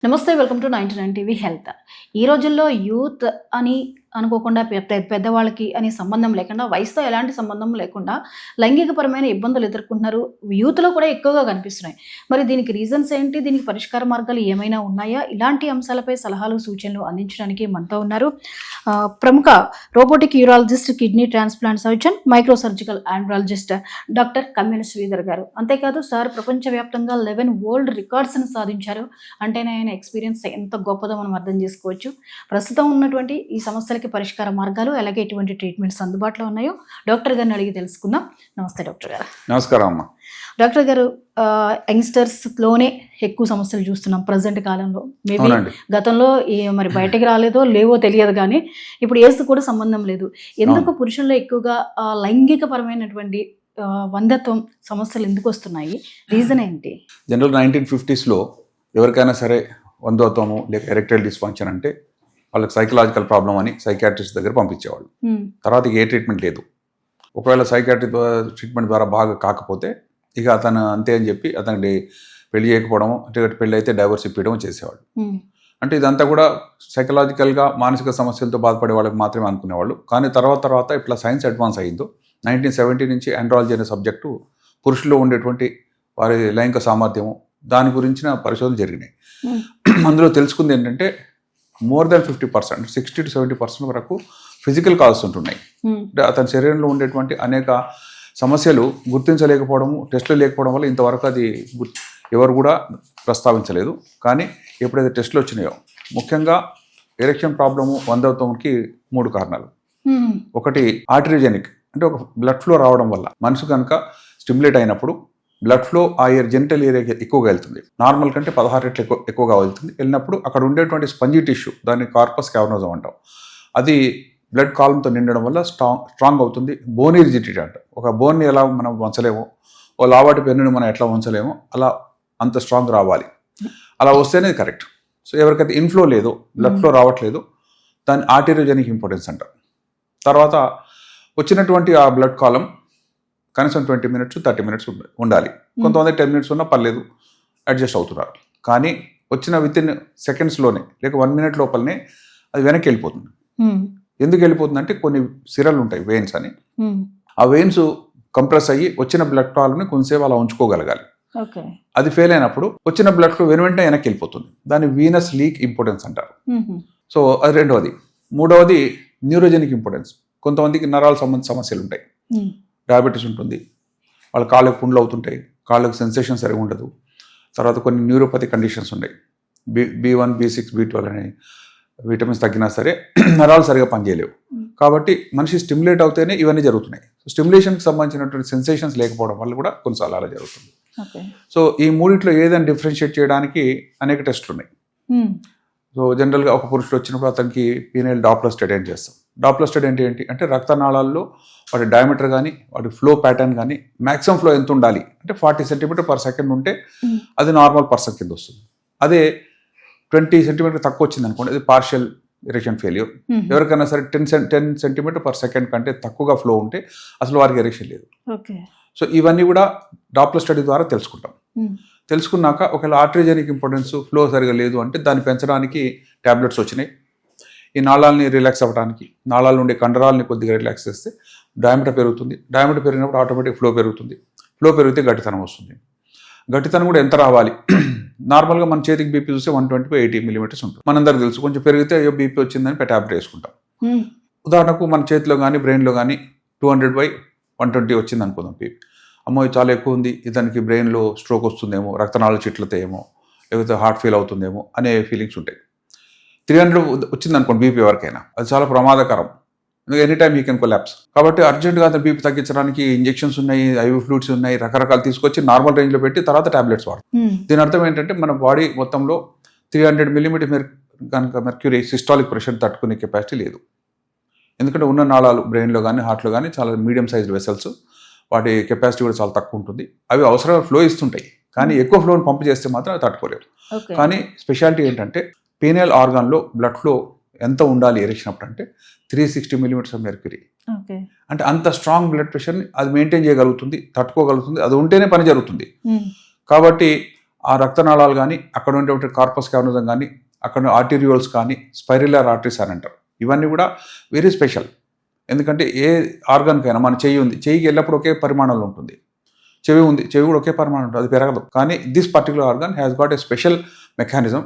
నమస్తే, welcome to 99 TV health. ఈ రోజుల్లో యూత్ అని అనుకోకుండా పెద్దవాళ్ళకి అని సంబంధం లేకుండా, వయసుతో ఎలాంటి సంబంధం లేకుండా లైంగికపరమైన ఇబ్బందులు ఎదుర్కొంటున్నారు. యూత్‌లో కూడా ఎక్కువగా కనిపిస్తున్నాయి. మరి దీనికి రీజన్స్ ఏంటి? దీనికి పరిష్కార మార్గాలు ఏమైనా ఉన్నాయా? ఇలాంటి అంశాలపై సలహాలు, సూచనలు అందించడానికి మనతో ఉన్నారు ప్రముఖ robotic urologist, kidney transplant surgeon, micro surgical andrologist doctor Kammina Sridhar గారు. అంతేకాదు సార్ ప్రపంచవ్యాప్తంగా 11 వరల్డ్ రికార్డ్స్‌ని సాధించారు. అంటేనే ఆయన ఎక్స్‌పీరియన్స్ ఎంత గొప్పదో మనం అర్థం చేసుకోవచ్చు. ప్రస్తుతం ఉన్నటువంటి ఈ సమస్యలకి పరిష్కార మార్గాలు, అలాగే ఎటువంటి ట్రీట్మెంట్స్ అందుబాటులో ఉన్నాయో డాక్టర్ గారిని అడిగి తెలుసుకుందాం. నమస్తే డాక్టర్ గారు. నమస్కారం అమ్మ. డాక్టర్ గారు, యంగ్స్టర్స్లోనే ఎక్కువ సమస్యలు చూస్తున్నాం ప్రజెంట్ కాలంలో. మేబీ గతంలో మరి బయటకు రాలేదో లేవో తెలియదు, కానీ ఇప్పుడు ఏజ్ కూడా సంబంధం లేదు. ఎందుకు పురుషుల్లో ఎక్కువగా లైంగికపరమైనటువంటి వంధత్వం సమస్యలు ఎందుకు వస్తున్నాయి? రీజన్ ఏంటి? జనరల్ 1950s ఎవరికైనా సరే వంధత్వము లేక ఎరెక్టైల్ డిస్ఫంక్షన్ అంటే వాళ్ళకి సైకలాజికల్ ప్రాబ్లం అని సైకాట్రిస్ట్ దగ్గర పంపించేవాళ్ళు. తర్వాత ఏ ట్రీట్మెంట్ లేదు. ఒకవేళ సైకాట్రీ ట్రీట్మెంట్ ద్వారా బాగా కాకపోతే ఇక అతను అంతే అని చెప్పి అతనికి పెళ్లి చేయకపోవడం, అంటే పెళ్లి అయితే డైవర్స్ ఇప్పించడం చేసేవాళ్ళు. అంటే ఇదంతా కూడా సైకలాజికల్గా మానసిక సమస్యలతో బాధపడే వాళ్ళకి మాత్రమే అనుకునేవాళ్ళు. కానీ తర్వాత ఇట్లా సైన్స్ అడ్వాన్స్ అయ్యిందో 1970 నుంచి ఆండ్రాలజీ అనే సబ్జెక్టు పురుషుల్లో ఉండేటువంటి వారి లైంగిక సామర్థ్యము దాని గురించిన పరిశోధనలు జరిగినాయి. అందులో తెలుసుకుంది ఏంటంటే మోర్ దాన్ 50%, 60 to 70% వరకు ఫిజికల్ కాజెస్ ఉంటున్నాయి. అంటే అతని శరీరంలో ఉండేటువంటి అనేక సమస్యలు గుర్తించలేకపోవడము, టెస్టులు లేకపోవడం వల్ల ఇంతవరకు అది ఎవరు కూడా ప్రస్తావించలేదు. కానీ ఎప్పుడైతే టెస్టులు వచ్చినాయో, ముఖ్యంగా ఎరెక్షన్ ప్రాబ్లము వంధత్వంకి 3 కారణాలు. ఒకటి ఆర్టరీజెనిక్, అంటే ఒక బ్లడ్ ఫ్లో రావడం వల్ల మనసు కనుక స్టిమ్యులేట్ అయినప్పుడు బ్లడ్ ఫ్లో ఆ జెనిటల్ ఏరియాకి ఎక్కువగా వెళ్తుంది. నార్మల్ కంటే 16 రెట్లు ఎక్కువగా వెళ్తుంది. వెళ్ళినప్పుడు అక్కడ ఉండేటువంటి స్పంజీ టిష్యూ, దాన్ని కార్పస్ క్యావర్నోజం అంటాం, అది బ్లడ్ కాలంతో నిండడం వల్ల స్ట్రాంగ్ అవుతుంది. బోనీ రిజిడిటీ అంట, ఒక బోన్ని ఎలా మనం వంచలేమో, ఓ లావాటి పెన్నుని మనం ఎట్లా వంచలేమో అలా అంత స్ట్రాంగ్ రావాలి. అలా వస్తేనే కరెక్ట్. సో ఎవరికైతే ఇన్ఫ్లో లేదో, బ్లడ్ ఫ్లో రావట్లేదు, దాన్ని ఆర్టరీజెనిక్ ఇంపార్టెన్స్ అంటారు. తర్వాత వచ్చినటువంటి ఆ బ్లడ్ కాలం కనీసం 20 minutes 30 minutes ఉండాలి. కొంతమంది 10 minutes ఉన్నా పర్లేదు, అడ్జస్ట్ అవుతున్నారు. కానీ వచ్చిన వితిన్ సెకండ్స్లోనే లేక 1 minute లోపలనే అది వెనక్కి వెళ్ళిపోతుంది. ఎందుకు వెళ్ళిపోతుంది అంటే కొన్ని సిరలు ఉంటాయి, వెయిన్స్ అని. ఆ వెయిన్స్ కంప్రెస్ అయ్యి వచ్చిన బ్లడ్ కాల్ని కొంతసేపు అలా ఉంచుకోగలగాలి. అది ఫెయిల్ అయినప్పుడు వచ్చిన బ్లడ్ ఫ్లో వెంటనే వెనక్కి వెళ్ళిపోతుంది. దాన్ని వీనస్ లీక్ ఇంపార్టెన్స్ అంటారు. సో అది రెండవది. మూడవది న్యూరోజెనిక్ ఇంపార్టెన్స్. కొంతమందికి నరాల సంబంధ సమస్యలు ఉంటాయి, డయాబెటీస్ ఉంటుంది, వాళ్ళ కాళ్ళకు పుండ్లు అవుతుంటాయి, కాళ్ళకు సెన్సేషన్ సరిగా ఉండదు. తర్వాత కొన్ని న్యూరోపతి కండిషన్స్ ఉన్నాయి, B1, B6, B12 అనే విటమిన్స్ తగ్గినా సరే నరాలు సరిగా పనిచేయలేవు. కాబట్టి మనిషి స్టిమ్యులేట్ అవుతేనే ఇవన్నీ జరుగుతున్నాయి. స్టిమ్యులేషన్కి సంబంధించినటువంటి సెన్సేషన్స్ లేకపోవడం వల్ల కూడా కొన్నిసార్లు అలా జరుగుతుంది. సో ఈ మూడిట్లో ఏదైనా డిఫరెన్షియేట్ చేయడానికి అనేక టెస్టులు ఉన్నాయి. సో జనరల్గా ఒక పురుషుడు వచ్చినప్పుడు అతనికి పీనైల్ డాప్లర్ స్టడీ చేస్తాం. డాప్లర్ స్టడీ అంటే రక్తనాళాల్లో వాటి డయామీటర్ కానీ వాటి ఫ్లో ప్యాటర్న్ కానీ మ్యాక్సిమం ఫ్లో ఎంత ఉండాలి అంటే 40 cm/s ఉంటే అది నార్మల్ పర్సన్ కింద వస్తుంది. అదే 20 cm తక్కువ వచ్చింది అనుకోండి, అది పార్షియల్ ఎరెక్షన్ ఫెయిల్యూర్. ఎవరికైనా సరే 10 cm/s కంటే తక్కువగా ఫ్లో ఉంటే అసలు వారికి ఎరెక్షన్ లేదు. సో ఇవన్నీ కూడా డాప్లర్ స్టడీ ద్వారా తెలుసుకుంటాం. తెలుసుకున్నాక ఒకవేళ ఆర్టరీజెనిక్ ఇంపార్టెన్స్ ఫ్లో సరిగా లేదు అంటే దాన్ని పెంచడానికి ట్యాబ్లెట్స్ వచ్చినాయి. ఈ నాళాలని రిలాక్స్ అవ్వడానికి, నాళాలు ఉండే కండరాలని కొద్దిగా రిలాక్స్ చేస్తే డయామీటర్ పెరుగుతుంది. డయామీటర్ పెరిగినప్పుడు ఆటోమేటిక్ ఫ్లో పెరుగుతుంది. ఫ్లో పెరిగితే గట్టితనం వస్తుంది. గట్టితనం కూడా ఎంత రావాలి? నార్మల్గా మన చేతికి బీపీ చూస్తే 120/80 mm ఉంటుంది. మనందరికి తెలుసు, కొంచెం పెరిగితే అయ్యో బీపీ వచ్చిందని ట్యాబ్లెట్ వేసుకుంటాం. ఉదాహరణకు మన చేతిలో కానీ బ్రెయిన్లో కానీ 200/120 వచ్చింది అనుకుందాం బీపీ. అమ్మో ఇది చాలా ఎక్కువ ఉంది, ఇతనికి బ్రెయిన్లో స్ట్రోక్ వస్తుందేమో, రక్తనాళాలు చిట్లతాయేమో, లేకపోతే హార్ట్ ఫెయిల్ అవుతుందేమో అనే ఫీలింగ్స్ ఉంటాయి. 300 వచ్చింది అనుకోండి బీపీ ఎవరికైనా, అది చాలా ప్రమాదకరం. Any time he can collapse. కాబట్టి అర్జెంట్గా అతను బీపీ తగ్గించడానికి ఇంజెక్షన్స్ ఉన్నాయి, ఐవి ఫ్లూయిడ్స్ ఉన్నాయి, రకరకాలు తీసుకొచ్చి నార్మల్ రేంజ్లో పెట్టి తర్వాత టాబ్లెట్స్ వాడతాం. దీని అర్థం ఏంటంటే మన బాడీ మొత్తంలో 300 mm కనుక మెర్క్యూరీ సిస్టాలిక్ ప్రెషర్ తట్టుకునే కెపాసిటీ లేదు. ఎందుకంటే ఉన్న నాళాలు బ్రెయిన్లో కానీ హార్ట్లో కానీ చాలా మీడియం సైజ్డ్ వెసల్స్, వాటి కెపాసిటీ కూడా చాలా తక్కువ ఉంటుంది. అవి అవసరమైన ఫ్లో ఇస్తుంటాయి, కానీ ఎక్కువ ఫ్లోని పంపు చేస్తే మాత్రం అవి తట్టుకోలేవు. కానీ స్పెషాలిటీ ఏంటంటే పీనియల్ ఆర్గాన్లో బ్లడ్ ఫ్లో ఎంత ఉండాలి ఎరెక్షన్ అప్పుడు అంటే 360 mm/s. అంటే అంత స్ట్రాంగ్ బ్లడ్ ప్రెషర్ని అది మెయింటైన్ చేయగలుగుతుంది, తట్టుకోగలుగుతుంది. అది ఉంటేనే పని జరుగుతుంది. కాబట్టి ఆ రక్తనాళాలు కానీ అక్కడ ఉండేటువంటి కార్పస్ క్యావనోజం కానీ అక్కడ ఆర్టీరియోల్స్ కానీ స్పైరిలర్ ఆర్టరీస్ అని అంటారు. ఇవన్నీ కూడా వెరీ స్పెషల్. ఎందుకంటే ఏ ఆర్గాన్కైనా మన చెయ్యి ఉంది, చెయ్యికి ఎల్లప్పుడూ ఒకే పరిమాణంలో ఉంటుంది. చెవి ఉంది, చెవి కూడా ఒకే పరిమాణం ఉంటుంది, అది పెరగదు. కానీ this particular organ has got A special mechanism.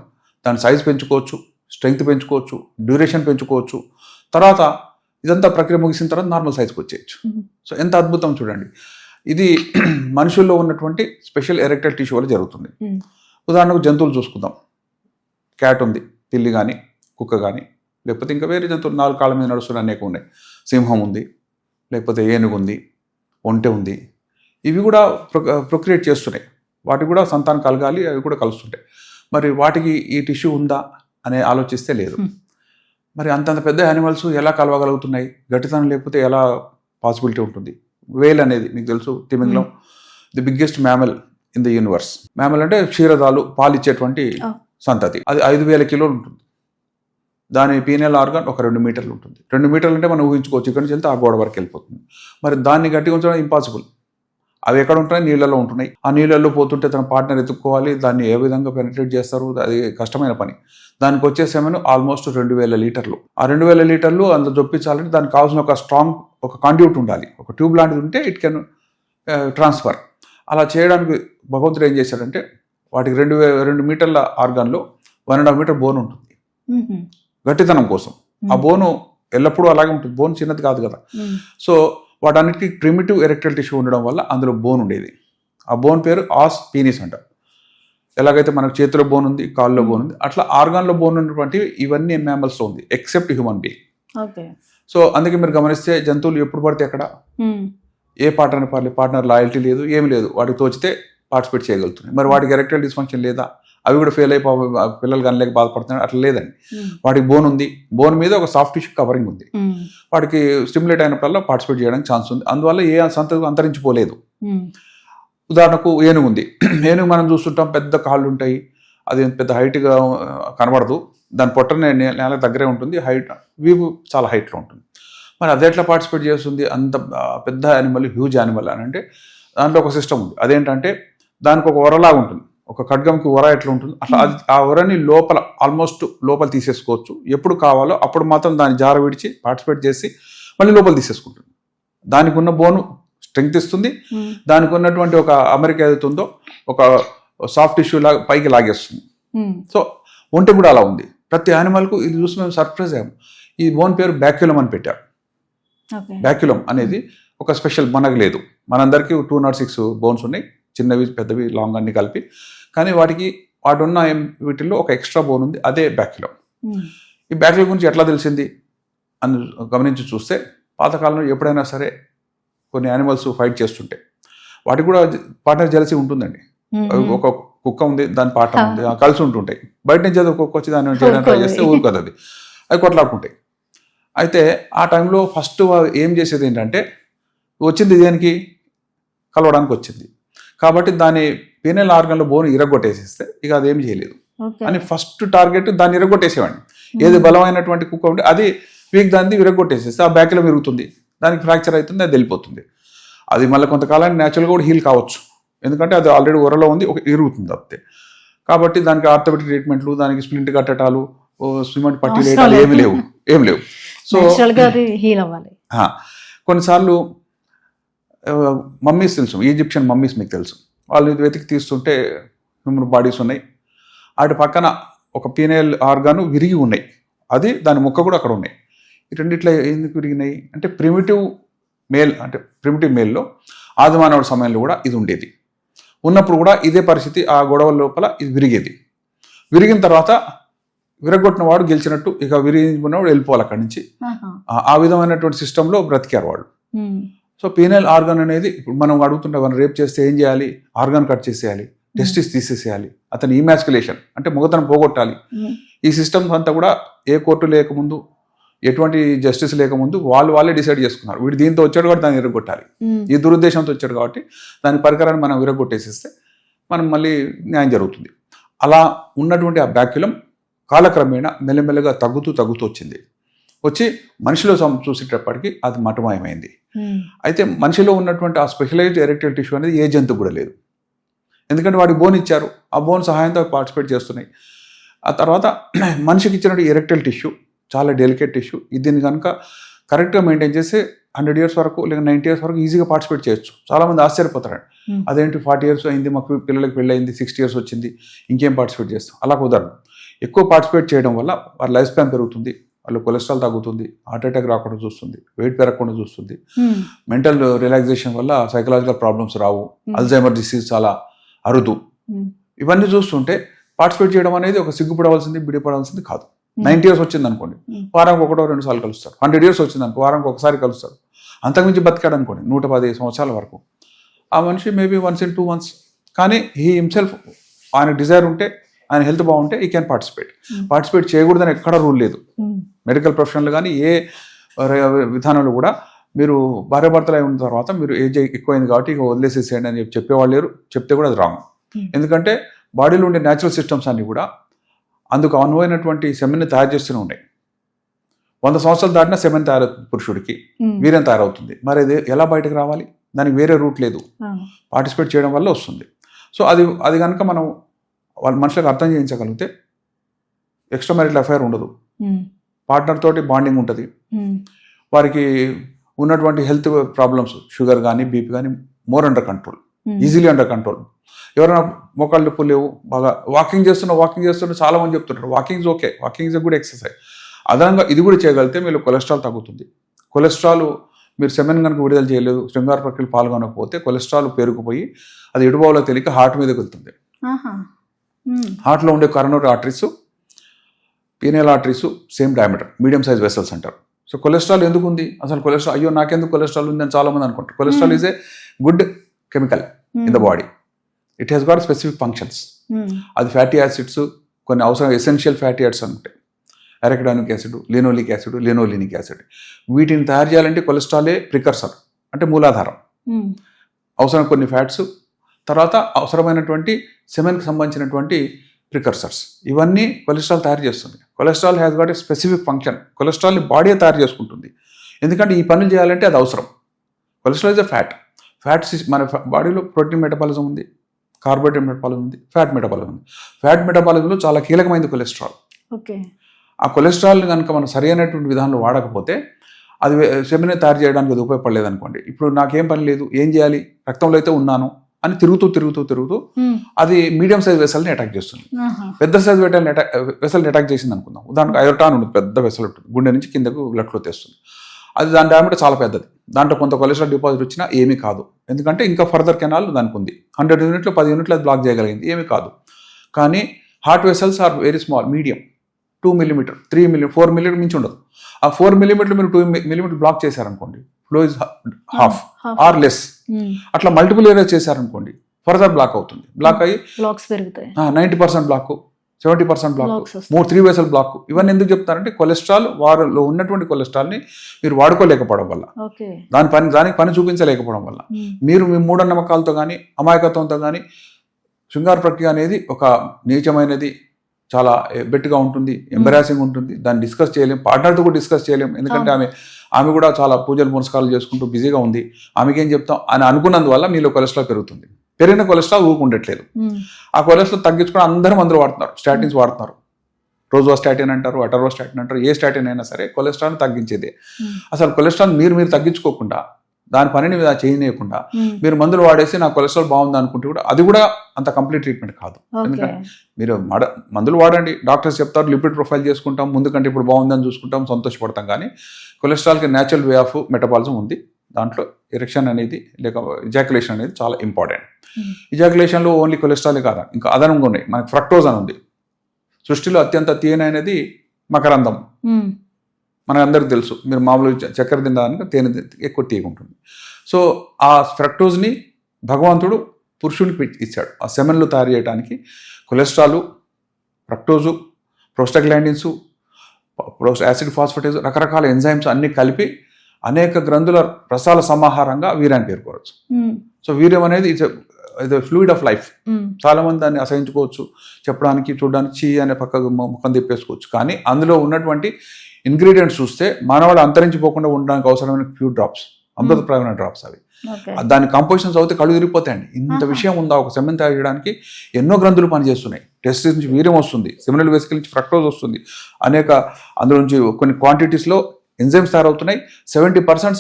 దాని సైజ్ పెంచుకోవచ్చు, స్ట్రెంగ్త్ పెంచుకోవచ్చు, డ్యూరేషన్ పెంచుకోవచ్చు. తర్వాత ఇదంతా ప్రక్రియ ముగిసిన తర్వాత నార్మల్ సైజ్కి వచ్చేయచ్చు. సో ఎంత అద్భుతం చూడండి. ఇది మనుషుల్లో ఉన్నటువంటి స్పెషల్ ఎరెక్టైల్ టిష్యూ వల్ల జరుగుతుంది. ఉదాహరణకు జంతువులు చూసుకుందాం. క్యాట్ ఉంది, పిల్లి కానీ కుక్క కానీ, లేకపోతే ఇంకా వేరే జంతువులు 4 కాళ్ళ మీద నడుస్తున్న అనేక ఉన్నాయి. సింహం ఉంది, లేకపోతే ఏనుగు ఉంది, ఒంటె ఉంది. ఇవి కూడా ప్రొక్రియేట్ చేస్తున్నాయి. వాటికి కూడా సంతానం కలగాలి, అవి కూడా కలుస్తుంటాయి. మరి వాటికి ఈ టిష్యూ ఉందా అని ఆలోచిస్తే లేదు. మరి అంతంత పెద్ద యానిమల్స్ ఎలా కలవగలుగుతున్నాయి? గట్టితనం లేకపోతే ఎలా పాసిబిలిటీ ఉంటుంది? వేల్ అనేది మీకు తెలుసు, తిమింగలం the biggest mammal in the universe. Mammal అంటే క్షీరదాలు, పాలు ఇచ్చేటువంటి సంతతి. అది 5,000 కిలోలు ఉంటుంది. దాని పీనియల్ ఆర్గాన్ ఒక 2 మీటర్లు ఉంటుంది. 2 మీటర్లు అంటే మనం ఊహించుకోవచ్చు, ఇక్కడి నుంచి వెళ్తే ఆ గోడ వరకు వెళ్ళిపోతుంది. మరి దాన్ని గట్టిగా ఉంచడం ఇంపాసిబుల్. అవి ఎక్కడ ఉంటున్నాయి? నీళ్ళలో ఉంటున్నాయి. ఆ నీళ్ళల్లో పోతుంటే తన పార్ట్నర్ ఎత్తుక్కోవాలి. దాన్ని ఏ విధంగా పెనిట్రేట్ చేస్తారు? అది కష్టమైన పని. దానికి వచ్చే సెమెన్ ఆల్మోస్ట్ 2,000 లీటర్లు. ఆ 2,000 లీటర్లు అందులో జొప్పించాలంటే దానికి కావాల్సిన ఒక స్ట్రాంగ్ ఒక కాండ్యూట్ ఉండాలి. ఒక ట్యూబ్ లాంటిది ఉంటే ఇట్ కెన్ ట్రాన్స్ఫర్. అలా చేయడానికి భగవంతుడు ఏం చేశాడంటే వాటికి 2 మీటర్ల ఆర్గాన్లో 1.5 మీటర్ బోన్ ఉంటుంది గట్టితనం కోసం. ఆ బోను ఎల్లప్పుడూ అలాగే ఉంటుంది. బోన్ చిన్నది కాదు కదా. సో వాటన్నిటికీ ప్రిమిటివ్ ఎరెక్టైల్ టిష్యూ ఉండడం వల్ల అందులో బోన్ ఉండేది. ఆ బోన్ పేరు ఆస్ పీనిస్ అంటారు. ఎలాగైతే మనకు చేతిలో బోన్ ఉంది, కాళ్ళలో బోన్ ఉంది, అట్లా ఆర్గాన్లో బోన్ ఉన్నటువంటివి ఇవన్నీ మ్యామల్స్లో ఉంది ఎక్సెప్ట్ హ్యూమన్ బీయింగ్. సో అందుకే మీరు గమనిస్తే జంతువులు ఎప్పుడు పడితే ఎక్కడ ఏ పార్ట్నర్ లాయల్టీ లేదు, ఏమి లేదు, వాటికి తోచితే పార్టిసిపేట్ చేయగలుగుతున్నాయి. మరి వాటికి ఎరెక్టైల్ డిస్ఫంక్షన్ లేదా? అవి కూడా ఫెయిల్ అయిపోయి పిల్లలు కనలేక బాధపడుతున్నాయి. అట్లా లేదండి. వాటికి బోన్ ఉంది, బోన్ మీద ఒక సాఫ్ట్ టిష్యూ కవరింగ్ ఉంది. వాటికి స్టిమ్యులేట్ అయినప్పుడల్లా పార్టిసిపేట్ చేయడానికి ఛాన్స్ ఉంది. అందువల్ల ఏ సంతతి అంతరించిపోలేదు. ఉదాహరణకు ఏనుగు ఉంది. ఏనుగు మనం చూస్తుంటాం, పెద్ద కాళ్ళు ఉంటాయి, అది పెద్ద హైట్గా కనబడదు. దాని పొట్ట నేల దగ్గరే ఉంటుంది, హైట్ వీపు చాలా హైట్లో ఉంటుంది. మరి అది ఎట్లా పార్టిసిపేట్ చేస్తుంది? అంత పెద్ద యానిమల్, హ్యూజ్ యానిమల్ అని అంటే దాంట్లో ఒక సిస్టమ్ ఉంది. అదేంటంటే దానికి ఒక వరలాగా ఉంటుంది. ఒక ఖడ్గంకి వర ఎట్లా ఉంటుంది అట్లా ఆ వరని ఆల్మోస్ట్ లోపల తీసేసుకోవచ్చు. ఎప్పుడు కావాలో అప్పుడు మాత్రం దాన్ని జార విడిచి పార్టిసిపేట్ చేసి మళ్ళీ లోపల తీసేసుకుంటుంది. దానికి ఉన్న బోను స్ట్రెంగ్త్ ఇస్తుంది. దానికి ఉన్నటువంటి ఒక అమెరికా ఏదైతే ఉందో ఒక సాఫ్ట్ టిష్యూ లాగా పైకి లాగేస్తుంది. సో ఒంటె కూడా అలా ఉంది. ప్రతి యానిమల్కు ఇది చూసి మేము సర్ప్రైజ్ అయ్యాము. ఈ బోన్ పేరు బ్యాక్యులం అని పెట్టారు. బ్యాక్యులం అనేది ఒక స్పెషల్, మనకు లేదు. మనందరికీ 206 బోన్స్ ఉన్నాయి, చిన్నవి పెద్దవి లాంగ్ అన్ని కలిపి. కానీ వాటి ఉన్న వీటిల్లో ఒక ఎక్స్ట్రా బోన్ ఉంది, అదే బ్యాక్యులం. ఈ బ్యాక్యులం గురించి ఎట్లా తెలిసింది అని గమనించి చూస్తే పాతకాలంలో ఎప్పుడైనా సరే కొన్ని యానిమల్స్ ఫైట్ చేస్తుంటే వాటికి కూడా పార్ట్నర్ జెలసీ ఉంటుందండి. ఒక కుక్క ఉంది, దాని పార్ట్నర్ ఉంది, కలిసి ఉంటుంటాయి. బయట నుంచి అది కుక్క వచ్చి దాన్ని చేయడానికి ట్రై చేస్తే ఊరుకోదు, అవి కొట్లాడుకుంటాయి. అయితే ఆ టైంలో ఫస్ట్ ఏం చేసేది ఏంటంటే వచ్చింది దేనికి? కలవడానికి వచ్చింది. కాబట్టి దాని పీనియల్ ఆర్గాన్లో బోన్ ఇరగొట్టేసేస్తే ఇక అదేం చేయలేదు అని ఫస్ట్ టార్గెట్ దాన్ని ఇరగొట్టేసేవాడిని. ఏది బలమైనటువంటి కుక్క ఉంటే అది వీక్ దాన్ని విరగొట్టేసేస్తే ఆ బ్యాక్లో విరుగుతుంది, దానికి ఫ్రాక్చర్ అవుతుంది, అది వెళ్ళిపోతుంది. అది మళ్ళీ కొంతకాలానికి న్యాచురల్గా కూడా హీల్ కావచ్చు, ఎందుకంటే అది ఆల్రెడీ ఒరలో ఉంది, ఒక ఇరుగుతుంది అంతే. కాబట్టి దానికి ఆర్థోపెడిక్ ట్రీట్మెంట్లు, దానికి స్ప్లింట్ కట్టడాలు, సిమెంట్ పట్టీ వేయడాలు ఏమి లేవు. సో కొన్నిసార్లు మమ్మీస్ తెలుసు, ఈజిప్షియన్ మమ్మీస్ మీకు తెలుసు, వాళ్ళు వెతికి తీస్తుంటే హ్యూమన్ బాడీస్ ఉన్నాయి, వాటి పక్కన ఒక పీనియల్ ఆర్గాను విరిగి ఉన్నాయి, అది దాని ముక్క కూడా అక్కడ ఉన్నాయి. ఈ రెండిట్లా ఎందుకు విరిగినాయి అంటే ప్రిమిటివ్ మేల్లో ఆదిమానవుడి సమయంలో కూడా ఇది ఉండేది. ఉన్నప్పుడు కూడా ఇదే పరిస్థితి, ఆ గొడవ లోపల ఇది విరిగేది. విరిగిన తర్వాత విరగొట్టిన వాడు గెలిచినట్టు, ఇక విరిగినవాడు వెళ్ళిపోవాలి అక్కడి నుంచి. ఆ విధమైనటువంటి సిస్టంలో బ్రతికారు వాళ్ళు. సో పీనియల్ ఆర్గాన్ అనేది ఇప్పుడు మనం అడుగుతుంటాం, మనం రేప్ చేస్తే ఏం చేయాలి? ఆర్గాన్ కట్ చేసేయాలి, టెస్టిస్ తీసేసేయాలి, అతని ఈమాస్కులేషన్ అంటే మొగతనం పోగొట్టాలి. ఈ సిస్టమ్స్ అంతా కూడా ఏ కోర్టు లేకముందు, ఎటువంటి జస్టిస్ లేకముందు వాళ్ళే డిసైడ్ చేసుకున్నారు. వీడు దీంతో వచ్చాడు కాబట్టి దాన్ని విరగొట్టాలి, ఈ దురుద్దేశంతో వచ్చాడు కాబట్టి దాని పరికరాన్ని మనం విరగొట్టేసేస్తే మనం మళ్ళీ న్యాయం జరుగుతుంది. అలా ఉన్నటువంటి ఆ బ్యాక్యులం కాలక్రమేణా మెల్లమెల్లగా తగ్గుతూ వచ్చింది. వచ్చి మనిషిలో చూసేటప్పటికి అది మటమాయమైంది. అయితే మనిషిలో ఉన్నటువంటి ఆ స్పెషలైజ్డ్ ఎరెక్టైల్ టిష్యూ అనేది ఏ జంతువు కూడా లేదు. ఎందుకంటే వాడికి బోన్ ఇచ్చారు, ఆ బోన్ సహాయంతో పార్టిసిపేట్ చేస్తున్నాయి. ఆ తర్వాత మనిషికి ఇచ్చినట్టు ఎరెక్టైల్ టిష్యూ చాలా డెలికేట్ టిష్యూ, దీన్ని కనుక కరెక్ట్గా మెయింటైన్ చేసి 100 years వరకు లేదా 90 years వరకు ఈజీగా పార్టిసిపేట్ చేయొచ్చు. చాలామంది ఆశ్చర్యపోతారండి, అదేంటి 40 years అయింది మాకు పిల్లలకి పెళ్ళి అయింది, 60 years వచ్చింది, ఇంకేం పార్టిసిపేట్ చేస్తాం? అలా కుదరదు. ఎక్కువ పార్టిసిపేట్ చేయడం వల్ల వాళ్ళ లైఫ్ స్పాన్ పెరుగుతుంది, వాళ్ళు కొలెస్ట్రాల్ తగ్గుతుంది, హార్ట్ అటాక్ రాకుండా చూస్తుంది, వెయిట్ పెరగకుండా చూస్తుంది, మెంటల్ రిలాక్సేషన్ వల్ల సైకలాజికల్ ప్రాబ్లమ్స్ రావు, అల్జైమర్ డిసీజ్ చాలా అరుదు. ఇవన్నీ చూస్తుంటే పార్టిసిపేట్ చేయడం అనేది ఒక సిగ్గుపడవలసింది, బిడిపడవలసింది కాదు. 90 years వచ్చింది అనుకోండి, వారానికి 1-2 సార్లు కలుస్తారు. 100 years వచ్చింది అనుకో, వారానికి ఒకసారి కలుస్తారు. అంతకుమించి బతికాడు అనుకోండి 110 సంవత్సరాల వరకు, ఆ మనిషి మేబీ 1 in 2 months. కానీ హీ హిమ్సెల్ఫ్, ఆయన డిజైర్ ఉంటే, ఆయన హెల్త్ బాగుంటే ఈ క్యాన్ పార్టిసిపేట్ చేయకూడదని ఎక్కడ రూల్ లేదు. మెడికల్ ప్రొఫెషన్లు కానీ ఏ విధానంలో కూడా మీరు భార్యాభర్తలు అయిన తర్వాత మీరు ఏజ్ ఎక్కువైంది కాబట్టి ఇక వదిలేసేసేయండి అని చెప్పేవాళ్ళు లేరు, చెప్తే కూడా అది రాంగ్. ఎందుకంటే బాడీలో ఉండే న్యాచురల్ సిస్టమ్స్ అన్నీ కూడా అందుకు అనువైనటువంటి సెమెన్ని తయారు చేస్తూనే ఉన్నాయి. 100 సంవత్సరాలు దాటినా సెమెన్ తయారవుతుంది, పురుషుడికి వీర్యం తయారవుతుంది. మరి అది ఎలా బయటకు రావాలి? దానికి వేరే రూట్ లేదు, పార్టిసిపేట్ చేయడం వల్ల వస్తుంది. సో అది కనుక మనం వాళ్ళ మనుషులకు అర్థం చేయించగలిగితే ఎక్స్ట్రా మ్యారిటల్ అఫైర్ ఉండదు, పార్ట్నర్ తోటి బాండింగ్ ఉంటుంది, వారికి ఉన్నటువంటి హెల్త్ ప్రాబ్లమ్స్ షుగర్ కానీ బీపీ కానీ more under control, easily under control. ఎవరైనా మోకాళ్ళు నొప్పులు లేవు, బాగా వాకింగ్ చేస్తున్న చాలా మంది చెప్తుంటారు walking is okay, walking is good exercise. అదనంగా ఇది కూడా చేయగలిగితే మీరు కొలెస్ట్రాల్ తగ్గుతుంది. కొలెస్ట్రాల్ మీరు సెమెన్ కనుక విడుదల చేయలేదు, శృంగార ప్రక్రియలు పాల్గొనకపోతే కొలెస్ట్రాల్ పేరుకుపోయి అది ఎడుబావులో తెలియక హార్ట్ మీదకి వెళ్తుంది. హార్ట్లో ఉండే coronary arteries, pineal arteries same diameter, medium size vessels అంటారు. సో కొలెస్ట్రాల్ ఎందుకు ఉంది అసలు? కొలెస్ట్రాల్ అయ్యో నాకెందుకు కొలెస్ట్రాల్ ఉంది అని చాలా మంది అనుకుంటారు. Cholesterol is a good chemical in the body, it has got specific functions. అది ఫ్యాటీ యాసిడ్స్, కొన్ని అవసరం ఎసెన్షియల్ ఫ్యాటీ యాసిడ్స్ ఉంటాయి, arachidonic acid, linoleic acid, linolenic acid. వీటిని తయారు చేయాలంటే కొలెస్ట్రాలే ప్రికర్సర్, అంటే మూలాధారం. అవసరం కొన్ని ఫ్యాట్స్, తర్వాత అవసరమైనటువంటి సెమెన్కి సంబంధించినటువంటి ప్రికర్సర్స్, ఇవన్నీ కొలెస్ట్రాల్ తయారు చేస్తుంది. Cholesterol has got a specific function. కొలెస్ట్రాల్ని బాడీ తయారు చేసుకుంటుంది, ఎందుకంటే ఈ పనులు చేయాలంటే అది అవసరం. Cholesterol is a fat. మన బాడీలో ప్రోటీన్ మెటబాలిజం ఉంది, కార్బోహైడ్రేట్ మెటబాలిజం ఉంది, ఫ్యాట్ మెటబాలిజం ఉంది. ఫ్యాట్ మెటబాలిజంలో చాలా కీలకమైనది కొలెస్ట్రాల్. ఓకే, ఆ కొలెస్ట్రాల్ని కనుక మనం సరైనటువంటి విధానంలో వాడకపోతే అది సెమెన్ తయారు చేయడానికి అది ఉపయోగపడలేదు అనుకోండి. ఇప్పుడు నాకేం పని లేదు, ఏం చేయాలి, రక్తంలో అయితే ఉన్నాను అని తిరుగుతూ అది మీడియం సైజ్ వెసల్ని అటాక్ చేస్తుంది. పెద్ద సైజ్ వెసల్ని అటాక్ చేసింది అనుకుందాం. ఉదాహరణకు అయోర్టాన్ ఉంటుంది, పెద్ద వెసల్ ఉంటుంది, గుండె నుంచి కిందకు బ్లడ్ ఫ్లో తెస్తుంది. అది దాని డయామీటర్ చాలా పెద్దది, దాంట్లో కొంత కొలెస్ట్రాల్ డిపాజిట్ వచ్చినా ఏమీ కాదు, ఎందుకంటే ఇంకా ఫర్దర్ కెనాల్ దానికి ఉంది. 100 యూనిట్లు 10 యూనిట్లు అది బ్లాక్ చేయగలిగింది, ఏమీ కాదు. కానీ heart vessels are very small, medium, 2 mm, 3 mm, 4 mm మించి ఉండదు. ఆ 4 mm మీరు 2 mm బ్లాక్ చేశారనుకోండి, flow is half or less. అట్లా మల్టిపుల్ ఏరియాస్ చేశారనుకోండి, ఫర్దర్ బ్లాక్ అవుతుంది. బ్లాక్ అయ్యి బ్లాక్స్ పెరుగుతాయి, 90% బ్లాక్, 70% బ్లాక్, 3 వెసల్ బ్లాక్. ఇవన్నీ ఎందుకు చెప్తారంటే కొలెస్ట్రాల్, వారిలో ఉన్నటువంటి కొలెస్ట్రాల్ని మీరు వాడుకోలేకపోవడం వల్ల, దానికి పని చూపించలేకపోవడం వల్ల, మీరు మీ మూఢనమ్మకాలతో కానీ అమాయకత్వంతో కానీ, శృంగార ప్రక్రియ అనేది ఒక నీచమైనది, చాలా బెట్గా ఉంటుంది, ఎంబరాసింగ్ ఉంటుంది, దాన్ని డిస్కస్ చేయలేం, పార్ట్నర్తో కూడా డిస్కస్ చేయలేం. ఎందుకంటే ఆమె కూడా చాలా పూజలు పునస్కారాలు చేసుకుంటూ బిజీగా ఉంది, ఆమెకేం చెప్తాం అని అనుకున్నందువల్ల మీలో కొలెస్ట్రాల్ పెరుగుతుంది. పెరిగిన కొలెస్ట్రాల్ ఊరుకుండట్లేదు. ఆ కొలెస్ట్రాల్ తగ్గించుకుని అందరూ మందులు వాడుతున్నారు, స్టాటిన్స్ వాడుతున్నారు, రోజువాస్టాటిన్ అంటారు, అటర్వాస్టాటిన్ అంటారు. ఏ స్టాటిన్ అయినా సరే కొలెస్ట్రాల్ తగ్గించేదే. అసలు కొలెస్ట్రాల్ మీరు తగ్గించుకోకుండా, దాని పనిని చేయనీయకుండా మీరు మందులు వాడేసి నా కొలెస్ట్రాల్ బాగుంది అనుకుంటే కూడా అది కూడా అంత కంప్లీట్ ట్రీట్మెంట్ కాదు. ఎందుకంటే మీరు మందులు వాడండి, డాక్టర్స్ చెప్తారు లిపిడ్ ప్రొఫైల్ చేసుకుంటాం, ముందు కంటే ఇప్పుడు బాగుందని చూసుకుంటాం, సంతోషపడతాం. కానీ కొలెస్ట్రాల్కి న్యాచురల్ వే ఆఫ్ మెటబాలిజం ఉంది, దాంట్లో ఎరెక్షన్ అనేది లేక ఇజాక్యులేషన్ అనేది చాలా ఇంపార్టెంట్. ఇజాక్యులేషన్లో ఓన్లీ కొలెస్ట్రాలే కాదు, ఇంకా అదనంగా ఉన్నాయి. మనకి ఫ్రక్టోజ్ అని ఉంది, సృష్టిలో అత్యంత తీయనైనది మకరందం, మనకందరికి తెలుసు. మీరు మామూలు చక్కెర తినడానికి తేనె ఎక్కువ తీయకుంటుంది. సో ఆ ఫ్రక్టోజ్ని భగవంతుడు పురుషునికి ఇచ్చాడు ఆ సెమెన్లు తయారు చేయడానికి. Cholesterol, fructose, prostaglandins, acid phosphatase, రకరకాల ఎంజైమ్స్ అన్ని కలిపి అనేక గ్రంథుల రసాల సమాహారంగా వీర్యాన్ని పేర్కోవచ్చు. సో వీర్యం అనేది ఇది ఫ్లూయిడ్ ఆఫ్ లైఫ్. చాలా మంది దాన్ని అసహించుకోవచ్చు, చెప్పడానికి, చూడడానికి చీ అనే పక్కకు ముఖం తిప్పేసుకోవచ్చు. కానీ అందులో ఉన్నటువంటి ఇంగ్రీడియంట్స్ చూస్తే మానవాడు అంతరించిపోకుండా ఉండడానికి అవసరమైన ఫ్యూ డ్రాప్స్, అమృతప్రాయమైన డ్రాప్స్ అవి. ఓకే. దాని కంపోజిషన్స్ అవుతే కళ్ళు తిరిగిపోతాయండి. ఇంత విషయం ఉందా ఒక సెమెన్ తయారు చేయడానికి? ఎన్నో గ్రంథులు పనిచేస్తున్నాయి. టెస్టిస్ నుంచి వీర్యం వస్తుంది, సెమినల్ వెసికల్ నుంచి ఫ్రక్టోజ్ వస్తుంది, అనేక అందులో నుంచి కొన్ని క్వాంటిటీస్లో ఎంజైమ్స్ తయారవుతున్నాయి. 70%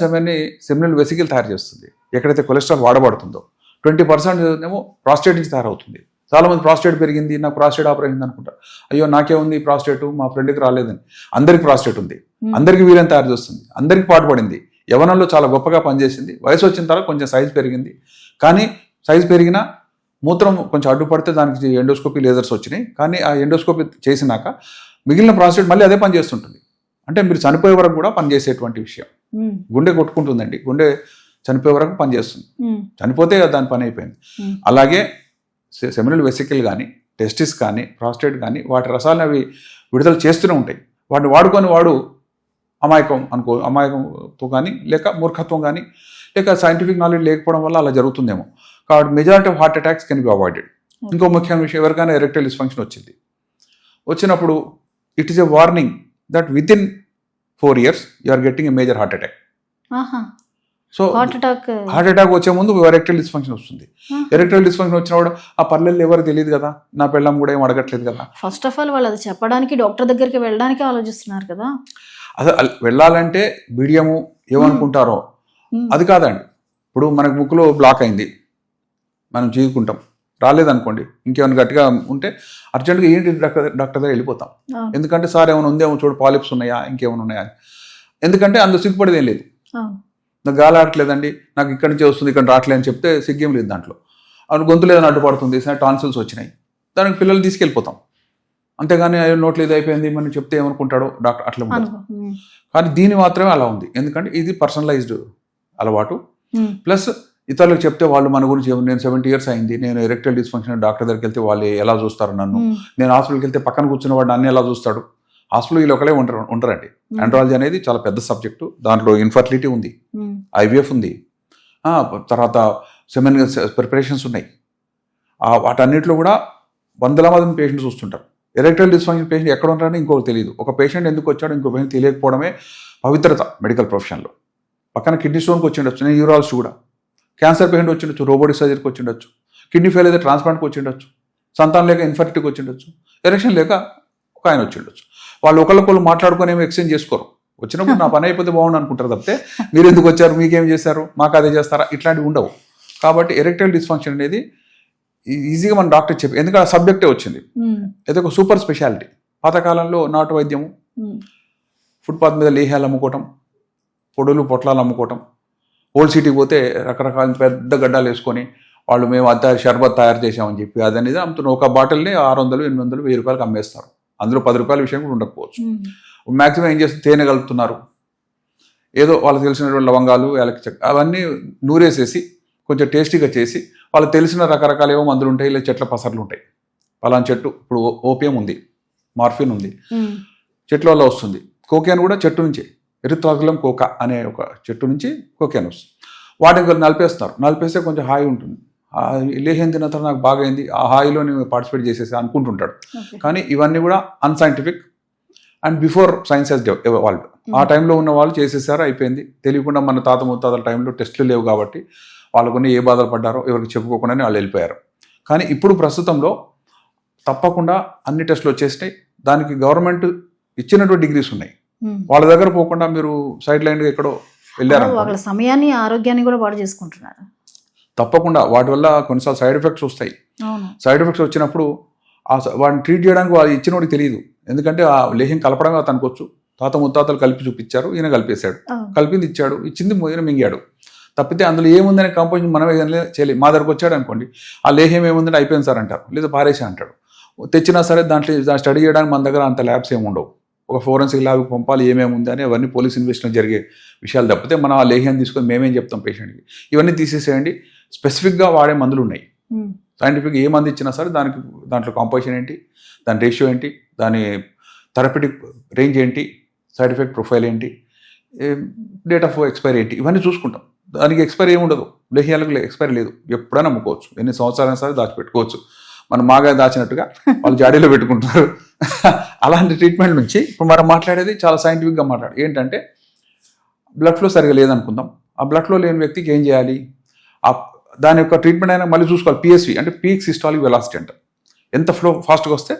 సెమినల్ వెసికల్ తయారు చేస్తుంది ఎక్కడైతే కొలెస్ట్రాల్ వాడబడుతుందో. 20% ఏమో ప్రాస్టేట్ నుంచి తయారవుతుంది. చాలా మంది ప్రాస్టేట్ పెరిగింది, నాకు ప్రాస్టేట్ ఆపరేషన్ అనుకుంటారు. అయ్యో నాకే ఉంది ప్రాస్టేట్, మా ఫ్రెండ్కి రాలేదని. అందరికి ప్రాస్టేట్ ఉంది, అందరికి వీర్యం తయారు చేస్తుంది, అందరికి పాటుపడింది. యవనంలో చాలా గొప్పగా పనిచేసింది. వయసు వచ్చిన తర్వాత కొంచెం సైజ్ పెరిగింది. కానీ సైజ్ పెరిగినా మూత్రం కొంచెం అడ్డుపడితే దానికి ఎండోస్కోపీ లేజర్స్ వచ్చినాయి. కానీ ఆ ఎండోస్కోపీ చేసినాక మిగిలిన ప్రాస్టేట్ మళ్ళీ అదే పని చేస్తుంటుంది. అంటే మీరు చనిపోయే వరకు కూడా పనిచేసేటువంటి విషయం. గుండె కొట్టుకుంటుందండి, గుండె చనిపోయే వరకు పనిచేస్తుంది. చనిపోతే దాని పని అయిపోయింది. అలాగే సెమినల్ వెసికల్ కానీ, టెస్టిస్ కానీ, ప్రాస్టేట్ కానీ వాటి రసాలను అవి విడుదల చేస్తూనే ఉంటాయి. వాటిని వాడుకొని వాడు అమాయకంతో కానీ, లేక మూర్ఖత్వం కానీ, లేక సైంటిఫిక్ నాలెడ్జ్ లేకపోవడం వల్ల అలా జరుగుతుందేమో. కాబట్టి majority of heart attacks can be avoided. ఇంకో ముఖ్యమైన విషయం, ఎవరికైనా ఎరెక్టైల్ డిస్ఫంక్షన్ వచ్చినప్పుడు it is a warning that within 4 years you are getting a major heart attack. So heart attack వచ్చే ముందు ఎరెక్టైల్ డిస్ఫంక్షన్ వస్తుంది. ఎరెక్టైల్ డిస్ఫంక్షన్ వచ్చినప్పుడు ఆ పర్లేదు ఎవరు తెలియదు కదా, నా పెళ్ళం కూడా ఏం అడగట్లేదు కదా. ఫస్ట్ ఆఫ్ ఆల్ వాళ్ళు అది చెప్పడానికి డాక్టర్ దగ్గరికి వెళ్ళడానికి ఆలోచిస్తున్నారు కదా. అసలు వెళ్ళాలంటే బిడియము ఏమనుకుంటారో అది కాదండి. ఇప్పుడు మనకు ముక్కులో బ్లాక్ అయింది, మనం చీదుకుంటాం, రాలేదనుకోండి, ఇంకేమైనా గట్టిగా ఉంటే అర్జెంట్గా ఏంటి డాక్టర్ దగ్గర వెళ్ళిపోతాం. ఎందుకంటే సార్ ఏమైనా ఉందేమో చూడు, పాలిప్స్ ఉన్నాయా, ఇంకేమైనా ఉన్నాయా. ఎందుకంటే అందులో సిగ్గుపడేది ఏం లేదు. నాకు గాలి ఆడట్లేదండి, నాకు ఇక్కడి నుంచే వస్తుంది, ఇక్కడ రావట్లేదు అని చెప్తే సిగ్గేం లేదు దాంట్లో. అవును గొంతు లేదని అడ్డుపడుతుంది, టాన్సిల్స్ వచ్చినాయి, దానికి పిల్లలు తీసుకెళ్ళిపోతాం. అంతేగాని నోట్లో ఇది అయిపోయింది మనం చెప్తే ఏమనుకుంటాడో డాక్టర్, అట్లా ఉండదు. కానీ దీని మాత్రమే అలా ఉంది, ఎందుకంటే ఇది పర్సనలైజ్డ్ అలవాటు. ప్లస్ ఇతరులకు చెప్తే వాళ్ళు మన గురించి నేను 70 years అయింది, నేను ఎరెక్టైల్ డిస్ఫంక్షన్ డాక్టర్ దగ్గరికి వెళ్తే వాళ్ళు ఎలా చూస్తారు నన్ను, నేను హాస్పిటల్కి వెళ్తే పక్కన కూర్చున్న వాడు నన్ను ఎలా చూస్తాడు. హాస్పిటల్ వీళ్ళు ఒకలే ఉంటారండి. ఆండ్రాలజీ అనేది చాలా పెద్ద సబ్జెక్టు. దాంట్లో ఇన్ఫర్టిలిటీ ఉంది, ఐవీఎఫ్ ఉంది, తర్వాత సెమెన్ ప్రిపరేషన్స్ ఉన్నాయి. వాటన్నిటిలో కూడా వందల మంది పేషెంట్స్ వస్తుంటారు. ఎరెక్టైల్ డిస్ఫంక్షన్ పేషెంట్ ఎక్కడ ఉంటారని ఇంకొకటి తెలియదు. ఒక పేషెంట్ ఎందుకు వచ్చాడో ఇంకో పేషెంట్ తెలియకపోవడమే పవిత్రత మెడికల్ ప్రొఫెషన్లో. పక్కన కిడ్నీ స్టోన్కి వచ్చిండొచ్చు, నేను యూరాలజిస్ట్ కూడా. క్యాన్సర్ పేషెంట్ వచ్చిండొచ్చు, రోబోటిక్ సర్జరీకి వచ్చిండొచ్చు, కిడ్నీ ఫెయిల్ అయితే ట్రాన్స్ప్లాంట్కి వచ్చిండొచ్చు, సంతానం లేక ఇన్ఫర్టిలిటీకి వచ్చిండొచ్చు, ఎరెక్షన్ లేక ఒక ఆయన వచ్చిండొచ్చు. వాళ్ళు ఒకళ్ళొకళ్ళు మాట్లాడుకొని ఏమి ఎక్స్చేంజ్ చేసుకోరు. వచ్చినప్పుడు నా పని అయిపోతే బాగుండు అనుకుంటారు తప్పితే మీరు ఎందుకు వచ్చారు, మీకేం చేశారు, మాకు అదే చేస్తారా, ఇట్లాంటివి ఉండవు. కాబట్టి ఎరెక్టైల్ డిస్ఫంక్షన్ అనేది ఈజీగా మన డాక్టర్ చెప్పి, ఎందుకంటే ఆ సబ్జెక్టే వచ్చింది. ఇది ఒక సూపర్ స్పెషాలిటీ. పాతకాలంలో నాటు వైద్యము, ఫుట్పాత్ మీద లేహ్యాలు అమ్ముకోవటం, పొట్లాలు అమ్ముకోవటం, ఓల్డ్ సిటీకి పోతే రకరకాల పెద్ద గడ్డాలు వేసుకొని వాళ్ళు మేము అంతా షర్బత్ తయారు చేసామని చెప్పి అదనేది అమ్ముతున్న ఒక బాటిల్ని 600, 800, 1000 రూపాయలకి అమ్మేస్తారు. అందులో 10 రూపాయల విషయం కూడా ఉండకపోవచ్చు. మ్యాక్సిమం ఏం చేస్తే తేనె కలుపుతున్నారు, ఏదో వాళ్ళకి తెలిసినటువంటి లవంగాలు, యాలకి చెక్క అవన్నీ నూరేసేసి కొంచెం టేస్టీగా చేసి వాళ్ళకి తెలిసిన రకరకాల ఏవో మందులు ఉంటాయి, ఇలా చెట్ల పసర్లు ఉంటాయి. పలానా చెట్టు, ఇప్పుడు ఓపియం ఉంది, మార్ఫిన్ ఉంది, చెట్ల వల్ల వస్తుంది. కోకేన్ కూడా చెట్టు నుంచి, ఎరిత్రాజులం కోకా అనే ఒక చెట్టు నుంచి కోకేన్ వస్తుంది. వాటిని నలిపేస్తే కొంచెం హాయి ఉంటుంది. లేహేం తిన్న తర్వాత నాకు బాగా అయింది, ఆ హాయిలో నేను పార్టిసిపేట్ చేసేసి అనుకుంటుంటాడు. కానీ ఇవన్నీ కూడా unscientific and before science has evolved. ఆ టైంలో ఉన్న వాళ్ళు చేసేసారు, అయిపోయింది. తెలియకుండా మన తాత ముత్తాతల టైంలో టెస్టులు లేవు కాబట్టి వాళ్ళకున్న ఏ బాధలు పడ్డారో ఎవరికి చెప్పుకోకుండానే వాళ్ళు వెళ్ళిపోయారు. కానీ ఇప్పుడు ప్రస్తుతంలో తప్పకుండా అన్ని టెస్టులు వచ్చేసినాయి. దానికి గవర్నమెంట్ ఇచ్చినటువంటి డిగ్రీస్ ఉన్నాయి. వాళ్ళ దగ్గర పోకుండా మీరు సైడ్ లైన్గా ఎక్కడో వెళ్ళారు, వాళ్ళ సమయాన్ని ఆరోగ్యాన్ని కూడా పాడు చేసుకుంటున్నారు. తప్పకుండా వాటి వల్ల కొన్నిసార్లు సైడ్ ఎఫెక్ట్స్ వస్తాయి. సైడ్ ఎఫెక్ట్స్ వచ్చినప్పుడు వాడిని ట్రీట్ చేయడానికి వాళ్ళు ఇచ్చిన వాడికి తెలియదు. ఎందుకంటే ఆ లేహ్యం కలపడం అతనికి వచ్చు. తాత ముత్తాతలు కలిపి చూపించారు, ఈయన కలిపేశాడు, కలిపింది ఇచ్చాడు, ఇచ్చింది ఈయన మింగాడు. తప్పితే అందులో ఏముందని కంపోజిషన్ మనమే చేయలేదు. మా దగ్గరకు వచ్చాడు అనుకోండి, ఆ లేహ్యం ఏముందని అయిపోయింది సార్ అంటారు, లేదా పారేసా అంటాడు. తెచ్చినా సరే దాంట్లో స్టడీ చేయడానికి మన దగ్గర అంత ల్యాబ్స్ ఏమి ఉండవు. ఒక ఫోరెన్సిక్ ల్యాబ్కి పంపాలి ఏమేమి ఉంది అని, అవన్నీ పోలీస్ ఇన్వెస్టిగేషన్ జరిగే విషయాలు తప్పితే మనం ఆ లేహ్యం తీసుకొని మేమేం చెప్తాం పేషెంట్కి, ఇవన్నీ తీసేసేయండి. స్పెసిఫిక్గా వాడే మందులు ఉన్నాయి. సైంటిఫిక్గా ఏ మందు ఇచ్చినా సరే దాంట్లో కాంపోజిషన్ ఏంటి, దాని రేషియో ఏంటి, దాని థెరపటిక్ రేంజ్ ఏంటి, సైడ్ ఎఫెక్ట్ ప్రొఫైల్ ఏంటి, డేట్ ఆఫ్ ఎక్స్పైరీ ఏంటి, ఇవన్నీ చూసుకుంటాం. దానికి ఎక్స్పైరీ ఏమి ఉండదు, లేహ్యాలకు ఎక్స్పైరీ లేదు, ఎప్పుడైనా అమ్ముకోవచ్చు, ఎన్ని సంవత్సరాలైనా సరే దాచిపెట్టుకోవచ్చు. మనం మాగా దాచినట్టుగా వాళ్ళు జాడీలో పెట్టుకుంటారు. అలాంటి ట్రీట్మెంట్ నుంచి ఇప్పుడు మనం మాట్లాడేది చాలా సైంటిఫిక్గా ఏంటంటే బ్లడ్ ఫ్లో సరిగా లేదనుకుందాం. ఆ బ్లడ్ ఫ్లో లేని వ్యక్తికి ఏం చేయాలి, దాని యొక్క ట్రీట్మెంట్ అయినా మళ్ళీ చూసుకోవాలి. పిఎస్వి అంటే పీక్ సిస్టాలిక్ వెలాసిటీ అంటారు. ఎంత ఫ్లో ఫాస్ట్గా వస్తే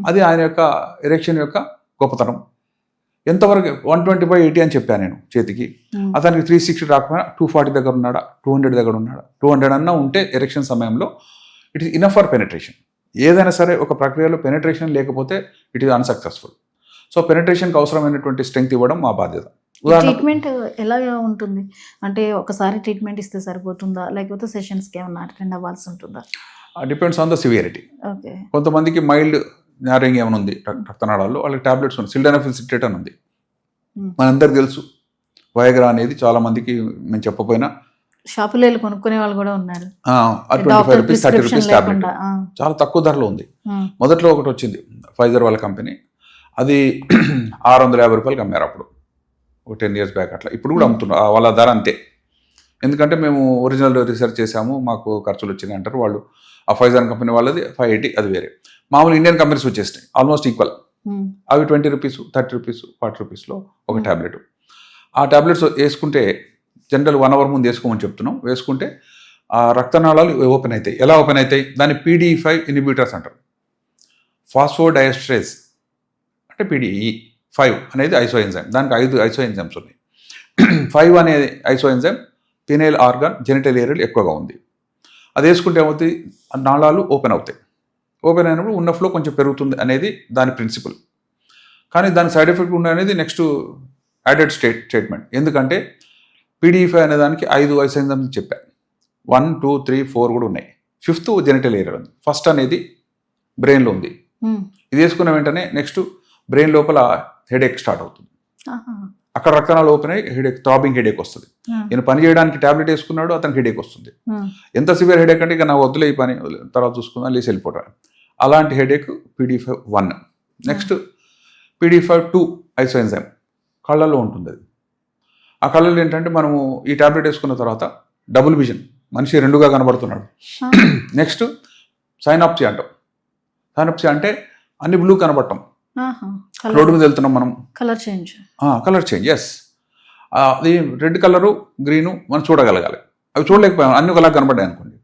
అది ఆయన యొక్క ఎరెక్షన్ యొక్క గొప్పతనం. ఎంతవరకు 120/80 అని చెప్పాను నేను చేతికి. అతనికి 360 రాకపోయినా 240 దగ్గర ఉన్నాడా, 200 దగ్గర ఉన్నాడా, 200 అన్నా ఉంటే ఎరెక్షన్ సమయంలో it is enough for penetration. ఏదైనా సరే ఒక ప్రక్రియలో పెనిట్రేషన్ లేకపోతే ఇట్ ఈస్ అన్సక్సెస్ఫుల్. సో పెనిట్రేషన్కి అవసరమైనటువంటి స్ట్రెంగ్త్ ఇవ్వడం మా బాధ్యత. ట్రీట్మెంట్ ఎలా ఉంటుంది అంటే ఒకసారి ట్రీట్మెంట్ ఇస్తే సరిపోతుందా, లేకపోతే సెషన్స్కి ఏమన్నా అటెండ్ అవ్వాల్సి ఉంటుందా? Depends on the severity. Okay. కొంతమందికి మైల్డ్ నారింగ్ ఏమైనా ఉంది రక్తనాళాల్లో, వాళ్ళకి టాబ్లెట్స్ ఉంది. సిల్డెనాఫిల్ సిట్రేట్ అని ఉంది, మనందరికి తెలుసు. వయగ్రా అనేది చాలా మందికి మేము చెప్పపోయినా షాపులో వెళ్ళి కొనుక్కునే వాళ్ళు కూడా ఉన్నారు. 25 రూపీస్ 30 రూపీస్ టాబ్లెట్ చాలా తక్కువ ధరలో ఉంది. మొదట్లో ఒకటి వచ్చింది ఫైజర్ వాళ్ళ కంపెనీ, అది 650 రూపాయలకి అమ్మారు అప్పుడు, ఒక 10 years బ్యాక్ అట్లా. ఇప్పుడు కూడా అమ్ముతున్నారు, వాళ్ళ ధర అంతే. ఎందుకంటే మేము ఒరిజినల్ రీసెర్చ్ చేసాము, మాకు ఖర్చులు వచ్చినాయి అంటారు వాళ్ళు. ఆ ఫైజర్ కంపెనీ వాళ్ళది 580, అది వేరే. మామూలు ఇండియన్ కంపెనీస్ వచ్చేసినాయి ఆల్మోస్ట్ ఈక్వల్. అవి 20 రూపీస్ 30 రూపీస్ 40 రూపీస్లో ఒక ట్యాబ్లెట్. ఆ ట్యాబ్లెట్స్ వేసుకుంటే జనరల్ 1 hour ముందు వేసుకోమని చెప్తున్నాం. వేసుకుంటే ఆ రక్తనాళాలు ఓపెన్ అవుతాయి. ఎలా ఓపెన్ అవుతాయి? దాన్ని PDE5 ఇన్హిబిటర్స్ అంటారు. ఫాస్ఫోడైఎస్ట్రేస్ అంటే PDE5 అనేది ఐసో ఎంజైమ్. దానికి 5 ఐసో ఎంజైమ్స్ ఉన్నాయి. 5 అనేది ఐసో ఎంజైమ్ పీనైల్ ఆర్గాన్ జెనిటల్ ఏరియాలో ఎక్కువగా ఉంది. అది వేసుకుంటే ఏమవుతుంది? నాళాలు ఓపెన్ అవుతాయి. ఓపెన్ అయినప్పుడు ఉన్న ఫ్లో కొంచెం పెరుగుతుంది అనేది దాని ప్రిన్సిపల్. కానీ దాని సైడ్ ఎఫెక్ట్ అనేది నెక్స్ట్ యాడెడ్ స్టేట్మెంట్. ఎందుకంటే PDE5 అనే దానికి 5 ఐసో ఎంజైమ్స్ చెప్పాను. 1, 2, 3, 4 కూడా ఉన్నాయి. 5th జెనిటల్ ఏరియా ఉంది. ఫస్ట్ అనేది బ్రెయిన్లో ఉంది. ఇది వేసుకున్న వెంటనే నెక్స్ట్ బ్రెయిన్ లోపల హెడేక్ స్టార్ట్ అవుతుంది. అక్కడ రక్తనాళాలు ఓపెన్ అయ్యి హెడేక్, థ్రాబింగ్ హెడేక్ వస్తుంది. ఈయన పని చేయడానికి టాబ్లెట్ వేసుకున్నాడు, అతనికి హెడేక్ వస్తుంది. ఎంత సివియర్ హెడేక్ అంటే ఇక నా వద్దులే ఈ పని, తర్వాత చూసుకుందాం లేసి వెళ్ళిపోవడం. అలాంటి headache PDE5-1. Next PDE5-2 ఐసో enzyme కళ్ళల్లో ఉంటుంది. అది ఆ కళ్ళల్లో ఏంటంటే మనము ఈ టాబ్లెట్ వేసుకున్న తర్వాత డబుల్ విజన్, మనిషి రెండుగా కనబడుతున్నాడు. నెక్స్ట్ సైనాప్సీ అంటాం. సైనాప్సీ అంటే అన్ని బ్లూ కనబడటం. రోడ్డు మీద వెళ్తున్నాం మనం, కలర్ చేంజ్. ఎస్, అది రెడ్ కలరు గ్రీను మనం చూడగలగాలి. అవి చూడలేకపోయాం, అన్ని ఒకలా కనబడ్డాయి అనుకోండి.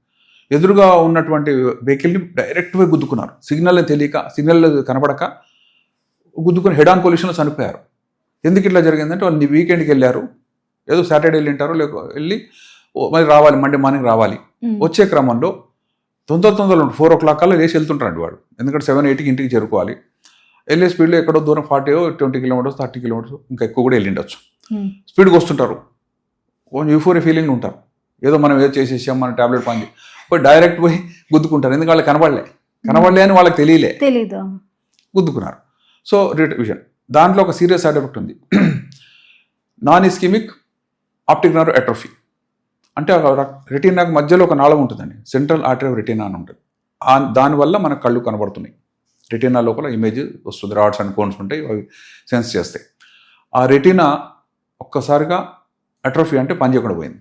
ఎదురుగా ఉన్నటువంటి వెహికల్ని డైరెక్ట్గా గుద్దుకున్నారు. సిగ్నల్ తెలియక, సిగ్నల్ కనబడక గుద్దుకుని హెడ్ ఆన్ కొలిషన్లో చనిపోయారు. ఎందుకు ఇట్లా జరిగిందంటే వాళ్ళు వీకెండ్కి వెళ్ళారు, ఏదో సాటర్డే వెళ్ళింటారు, వెళ్ళి మరి రావాలి, మండే మార్నింగ్ రావాలి. వచ్చే క్రమంలో తొందరలో 4 o'clock కల్లా లేచి వెళ్తుంటారండి వాడు. ఎందుకంటే 7-8కి ఇంటికి చేరుకోవాలి. వెళ్ళే స్పీడ్లో ఎక్కడో దూరం 40 or 20 kilometers 30 kilometers ఇంకా ఎక్కువ కూడా వెళ్ళిండొచ్చు. స్పీడ్కి వస్తుంటారు, కొంచెం యూఫోరియా ఫీలింగ్ ఉంటారు. ఏదో మనం ఏదో చేసేసాం, మన టాబ్లెట్ పని పోయి డైరెక్ట్ పోయి గుద్దుకుంటారు. ఎందుకంటే వాళ్ళకి కనబడలే అని వాళ్ళకి తెలియదు, గుద్దుకున్నారు. సో విజన్ దాంట్లో ఒక సీరియస్ సైడ్ ఎఫెక్ట్ ఉంది. Non ischaemic optic nerve atrophy అంటే రెటీనాకు మధ్యలో ఒక నాళం ఉంటుందండి, సెంట్రల్ ఆర్టరీ ఆఫ్ రెటీనా అని ఉంటుంది. దానివల్ల మన కళ్ళు కనబడుతున్నాయి. రెటీనా లోపల ఇమేజ్ వస్తుంది, రాడ్స్ అండ్ కోన్స్ ఉంటాయి, అవి సెన్స్ చేస్తాయి. ఆ రెటీనా ఒక్కసారిగా అట్రోఫీ అంటే పనిచేయకుండా పోయింది.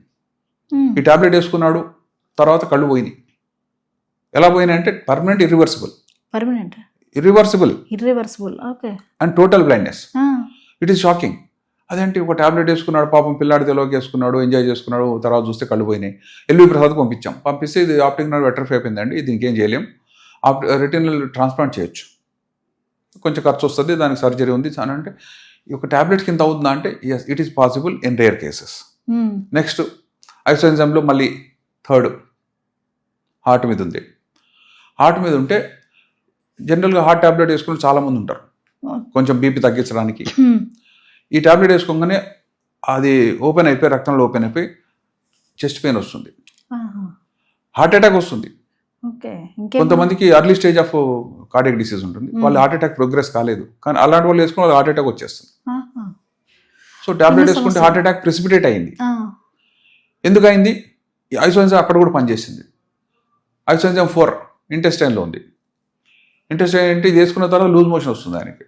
ఈ టాబ్లెట్ వేసుకున్నాడు, తర్వాత కళ్ళు పోయినాయి. ఎలా పోయినాయి అంటే permanent irreversible and total blindness. It is shocking. అదేంటి, ఒక టాబ్లెట్ వేసుకున్నాడు పాపం, పిల్లాడి తెలియక వేసుకున్నాడు, ఎంజాయ్ చేసుకున్నాడు, తర్వాత చూస్తే కళ్ళు పోయినాయి. ఎల్వి ప్రసాద్ పంపిస్తే ఇది ఆప్టిక్ నర్వ్ అట్రోఫీ అయిపోయిందండి, ఇది ఇంకేం చేయలేం, రెటినల్ ట్రాన్స్ప్లాంట్ చేయొచ్చు, కొంచెం ఖర్చు వస్తుంది, దానికి సర్జరీ ఉంది అని అంటే ఈ ఒక ట్యాబ్లెట్స్ కింద అవుతుందా అంటే yes, it is possible in rare cases. Next iso ఎంజైమ్లో మళ్ళీ 3rd హార్ట్ మీద ఉంది. హార్ట్ మీద ఉంటే జనరల్గా హార్ట్ ట్యాబ్లెట్ వేసుకుని చాలామంది ఉంటారు, కొంచెం బీపీ తగ్గించడానికి. ఈ ట్యాబ్లెట్ వేసుకోగానే అది ఓపెన్ అయిపోయి, రక్తంలో ఓపెన్ అయిపోయి చెస్ట్ పెయిన్ వస్తుంది, హార్ట్ అటాక్ వస్తుంది. కొంతమందికి early stage of cardiac disease ఉంటుంది, వాళ్ళు హార్ట్ అటాక్ ప్రోగ్రెస్ కాలేదు, కానీ అలాంటి వాళ్ళు వేసుకుని వాళ్ళు హార్ట్ అటాక్ వచ్చేస్తుంది. సో ట్యాబ్లెట్ వేసుకుంటే హార్ట్ అటాక్ ప్రెసిపిటేట్ అయింది. ఎందుకు అయింది? ఈ ఐసోఎంజైమ్ అక్కడ కూడా పనిచేసింది. ఐసోఎంజైమ్ 4 ఇంటెస్టైన్లో ఉంది. ఇంటెస్టైన్ ఏంటి, ఇది వేసుకున్న తర్వాత లూజ్ మోషన్ వస్తుంది ఆయనకి.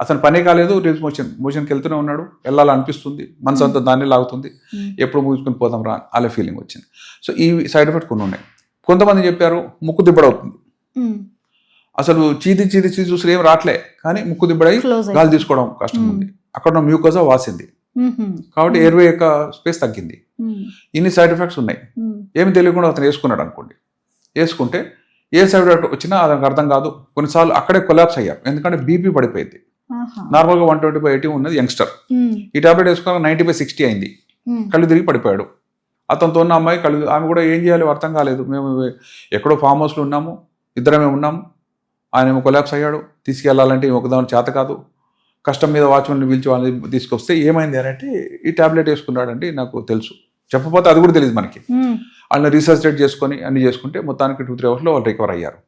అతను పనే కాలేదు, లూజ్ మోషన్కి వెళ్తూనే ఉన్నాడు, వెళ్ళాలనిపిస్తుంది, మనసు అంతా దాన్ని లాగుతుంది, ఎప్పుడు ముగించుకుని పోతాం రా అలా ఫీలింగ్ వచ్చింది. సో ఈ సైడ్ ఎఫెక్ట్ కొన్ని ఉన్నాయి. కొంతమంది చెప్పారు ముక్కు దిబ్బడవుతుంది, అసలు చీది చూసి ఏం రావట్లే, కానీ ముక్కు దిబ్బడై గాలి తీసుకోవడం కష్టం ఉంది, అక్కడ మ్యూకోజా వాసింది, కాబట్టి ఎయిర్వే యొక్క స్పేస్ తగ్గింది. ఇన్ని సైడ్ ఎఫెక్ట్స్ ఉన్నాయి. ఏమి తెలియకుండా అతను వేసుకున్నాడు అనుకోండి. వేసుకుంటే ఏ సైడ్ ఎఫెక్ట్ వచ్చినా అతనికి అర్థం కాదు. కొన్నిసార్లు అక్కడే కొలాప్స్ అయ్యారు, ఎందుకంటే బీపీ పడిపోయింది. నార్మల్గా 120/80 ఉన్నది యంగ్స్టర్. ఈ టాబ్లెట్ వేసుకున్న 90/60 అయింది. కళ్ళు తిరిగి పడిపోయాడు. అతనితో ఉన్న అమ్మాయి ఆమె కూడా ఏం చేయాలో అర్థం కాలేదు. మేము ఎక్కడో ఫామ్ హౌస్లో ఉన్నాము, ఇద్దరమే ఉన్నాము. ఆయన ఏమో కొలాప్స్ అయ్యాడు. తీసుకెళ్లాలంటే ఒకదాని చేత కాదు. కష్టం మీద వాచ్మెన్ పిలిచి వాళ్ళని తీసుకొస్తే ఏమైంది అని అంటే ఈ టాబ్లెట్ వేసుకున్నాడండి, నాకు తెలుసు. చెప్పకపోతే అది కూడా తెలియదు మనకి. వాళ్ళని రీసెర్చ్ చేసుకొని అన్ని చేసుకుంటే మొత్తానికి 2-3 అవర్స్లో వాళ్ళు రికవర్ అయ్యారు.